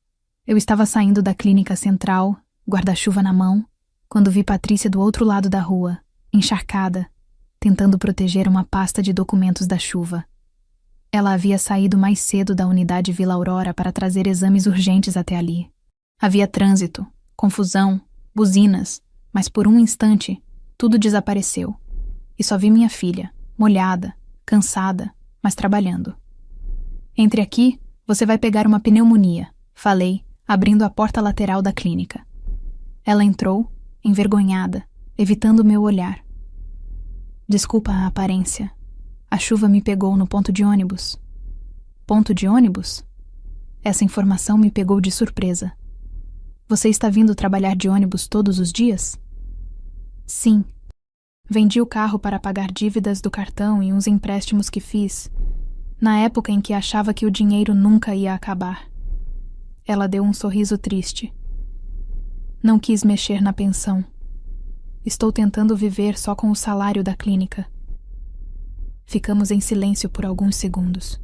Eu estava saindo da Clínica Central, guarda-chuva na mão, quando vi Patrícia do outro lado da rua, encharcada, tentando proteger uma pasta de documentos da chuva. Ela havia saído mais cedo da unidade Vila Aurora para trazer exames urgentes até ali. Havia trânsito, confusão, buzinas, mas por um instante, tudo desapareceu. E só vi minha filha, molhada, cansada, mas trabalhando. Entre aqui, você vai pegar uma pneumonia, falei, abrindo a porta lateral da clínica. Ela entrou, envergonhada, evitando meu olhar. Desculpa a aparência. A chuva me pegou no ponto de ônibus. Ponto de ônibus? Essa informação me pegou de surpresa. Você está vindo trabalhar de ônibus todos os dias? Sim. Vendi o carro para pagar dívidas do cartão e uns empréstimos que fiz, na época em que achava que o dinheiro nunca ia acabar. Ela deu um sorriso triste. Não quis mexer na pensão. Estou tentando viver só com o salário da clínica. Ficamos em silêncio por alguns segundos.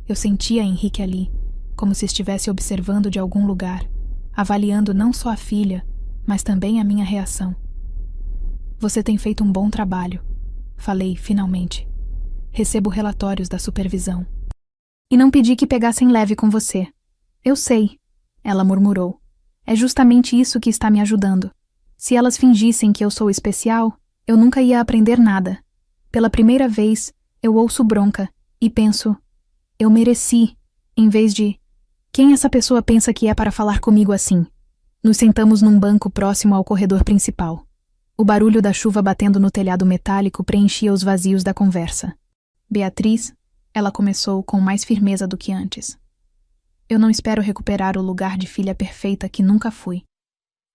Eu sentia Henrique ali, como se estivesse observando de algum lugar, avaliando não só a filha, mas também a minha reação. Você tem feito um bom trabalho, falei, finalmente. Recebo relatórios da supervisão. E não pedi que pegassem leve com você. Eu sei, ela murmurou. É justamente isso que está me ajudando. Se elas fingissem que eu sou especial, eu nunca ia aprender nada. Pela primeira vez, eu ouço bronca e penso, eu mereci, em vez de, quem essa pessoa pensa que é para falar comigo assim? Nos sentamos num banco próximo ao corredor principal. O barulho da chuva batendo no telhado metálico preenchia os vazios da conversa. Beatriz, ela começou com mais firmeza do que antes. Eu não espero recuperar o lugar de filha perfeita que nunca fui.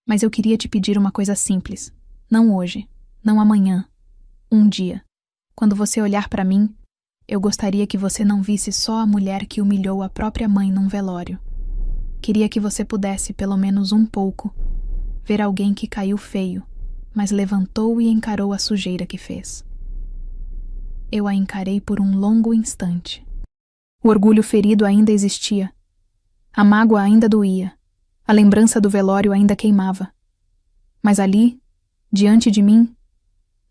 Mas eu queria te pedir uma coisa simples. Não hoje, não amanhã. Um dia. Quando você olhar para mim, eu gostaria que você não visse só a mulher que humilhou a própria mãe num velório. Queria que você pudesse, pelo menos um pouco, ver alguém que caiu feio, mas levantou e encarou a sujeira que fez. Eu a encarei por um longo instante. O orgulho ferido ainda existia. A mágoa ainda doía. A lembrança do velório ainda queimava. Mas ali, diante de mim,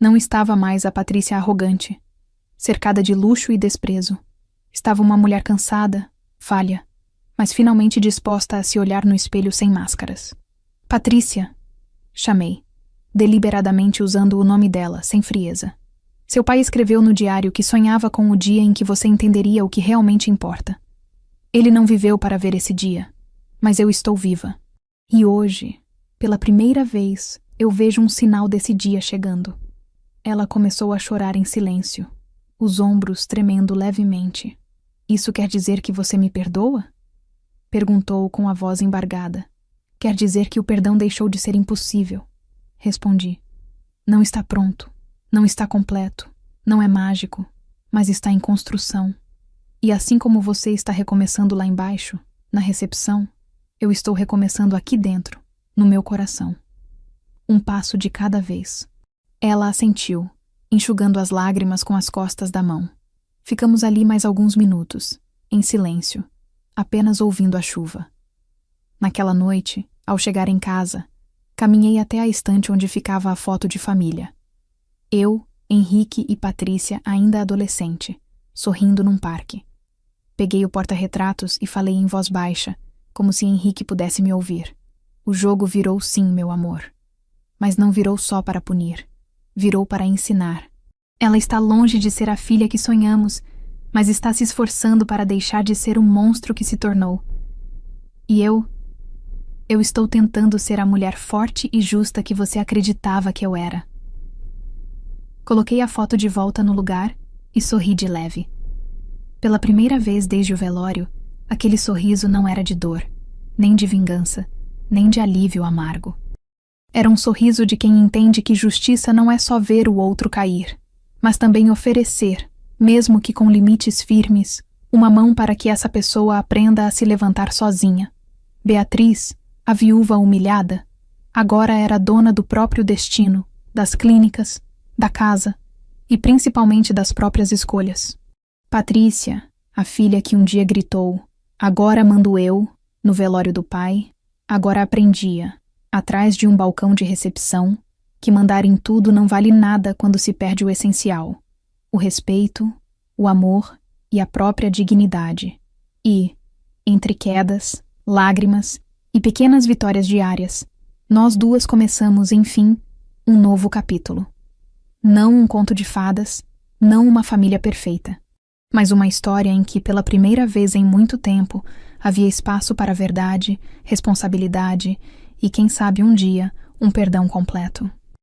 não estava mais a Patrícia arrogante, cercada de luxo e desprezo. Estava uma mulher cansada, falha, mas finalmente disposta a se olhar no espelho sem máscaras. Patrícia, chamei, deliberadamente usando o nome dela, sem frieza. Seu pai escreveu no diário que sonhava com o dia em que você entenderia o que realmente importa. Ele não viveu para ver esse dia, mas eu estou viva. E hoje, pela primeira vez, eu vejo um sinal desse dia chegando. Ela começou a chorar em silêncio, os ombros tremendo levemente. Isso quer dizer que você me perdoa? Perguntou com a voz embargada. Quer dizer que o perdão deixou de ser impossível. Respondi. Não está pronto, não está completo, não é mágico, mas está em construção. E assim como você está recomeçando lá embaixo, na recepção, eu estou recomeçando aqui dentro, no meu coração. Um passo de cada vez. Ela assentiu, enxugando as lágrimas com as costas da mão. Ficamos ali mais alguns minutos, em silêncio, apenas ouvindo a chuva. Naquela noite, ao chegar em casa, caminhei até a estante onde ficava a foto de família. Eu, Henrique e Patrícia, ainda adolescente, sorrindo num parque. Peguei o porta-retratos e falei em voz baixa, como se Henrique pudesse me ouvir. O jogo virou sim, meu amor. Mas não virou só para punir. Virou para ensinar. Ela está longe de ser a filha que sonhamos, mas está se esforçando para deixar de ser o monstro que se tornou. E eu estou tentando ser a mulher forte e justa que você acreditava que eu era. Coloquei a foto de volta no lugar e sorri de leve. Pela primeira vez desde o velório, aquele sorriso não era de dor, nem de vingança, nem de alívio amargo. Era um sorriso de quem entende que justiça não é só ver o outro cair, mas também oferecer, mesmo que com limites firmes, uma mão para que essa pessoa aprenda a se levantar sozinha. Beatriz, a viúva humilhada, agora era dona do próprio destino, das clínicas, da casa e principalmente das próprias escolhas. Patrícia, a filha que um dia gritou, agora mando eu, no velório do pai, agora aprendia, atrás de um balcão de recepção, que mandar em tudo não vale nada quando se perde o essencial, o respeito, o amor e a própria dignidade. E, entre quedas, lágrimas e pequenas vitórias diárias, nós duas começamos, enfim, um novo capítulo. Não um conto de fadas, não uma família perfeita, mas uma história em que, pela primeira vez em muito tempo, havia espaço para verdade, responsabilidade e, quem sabe um dia, um perdão completo.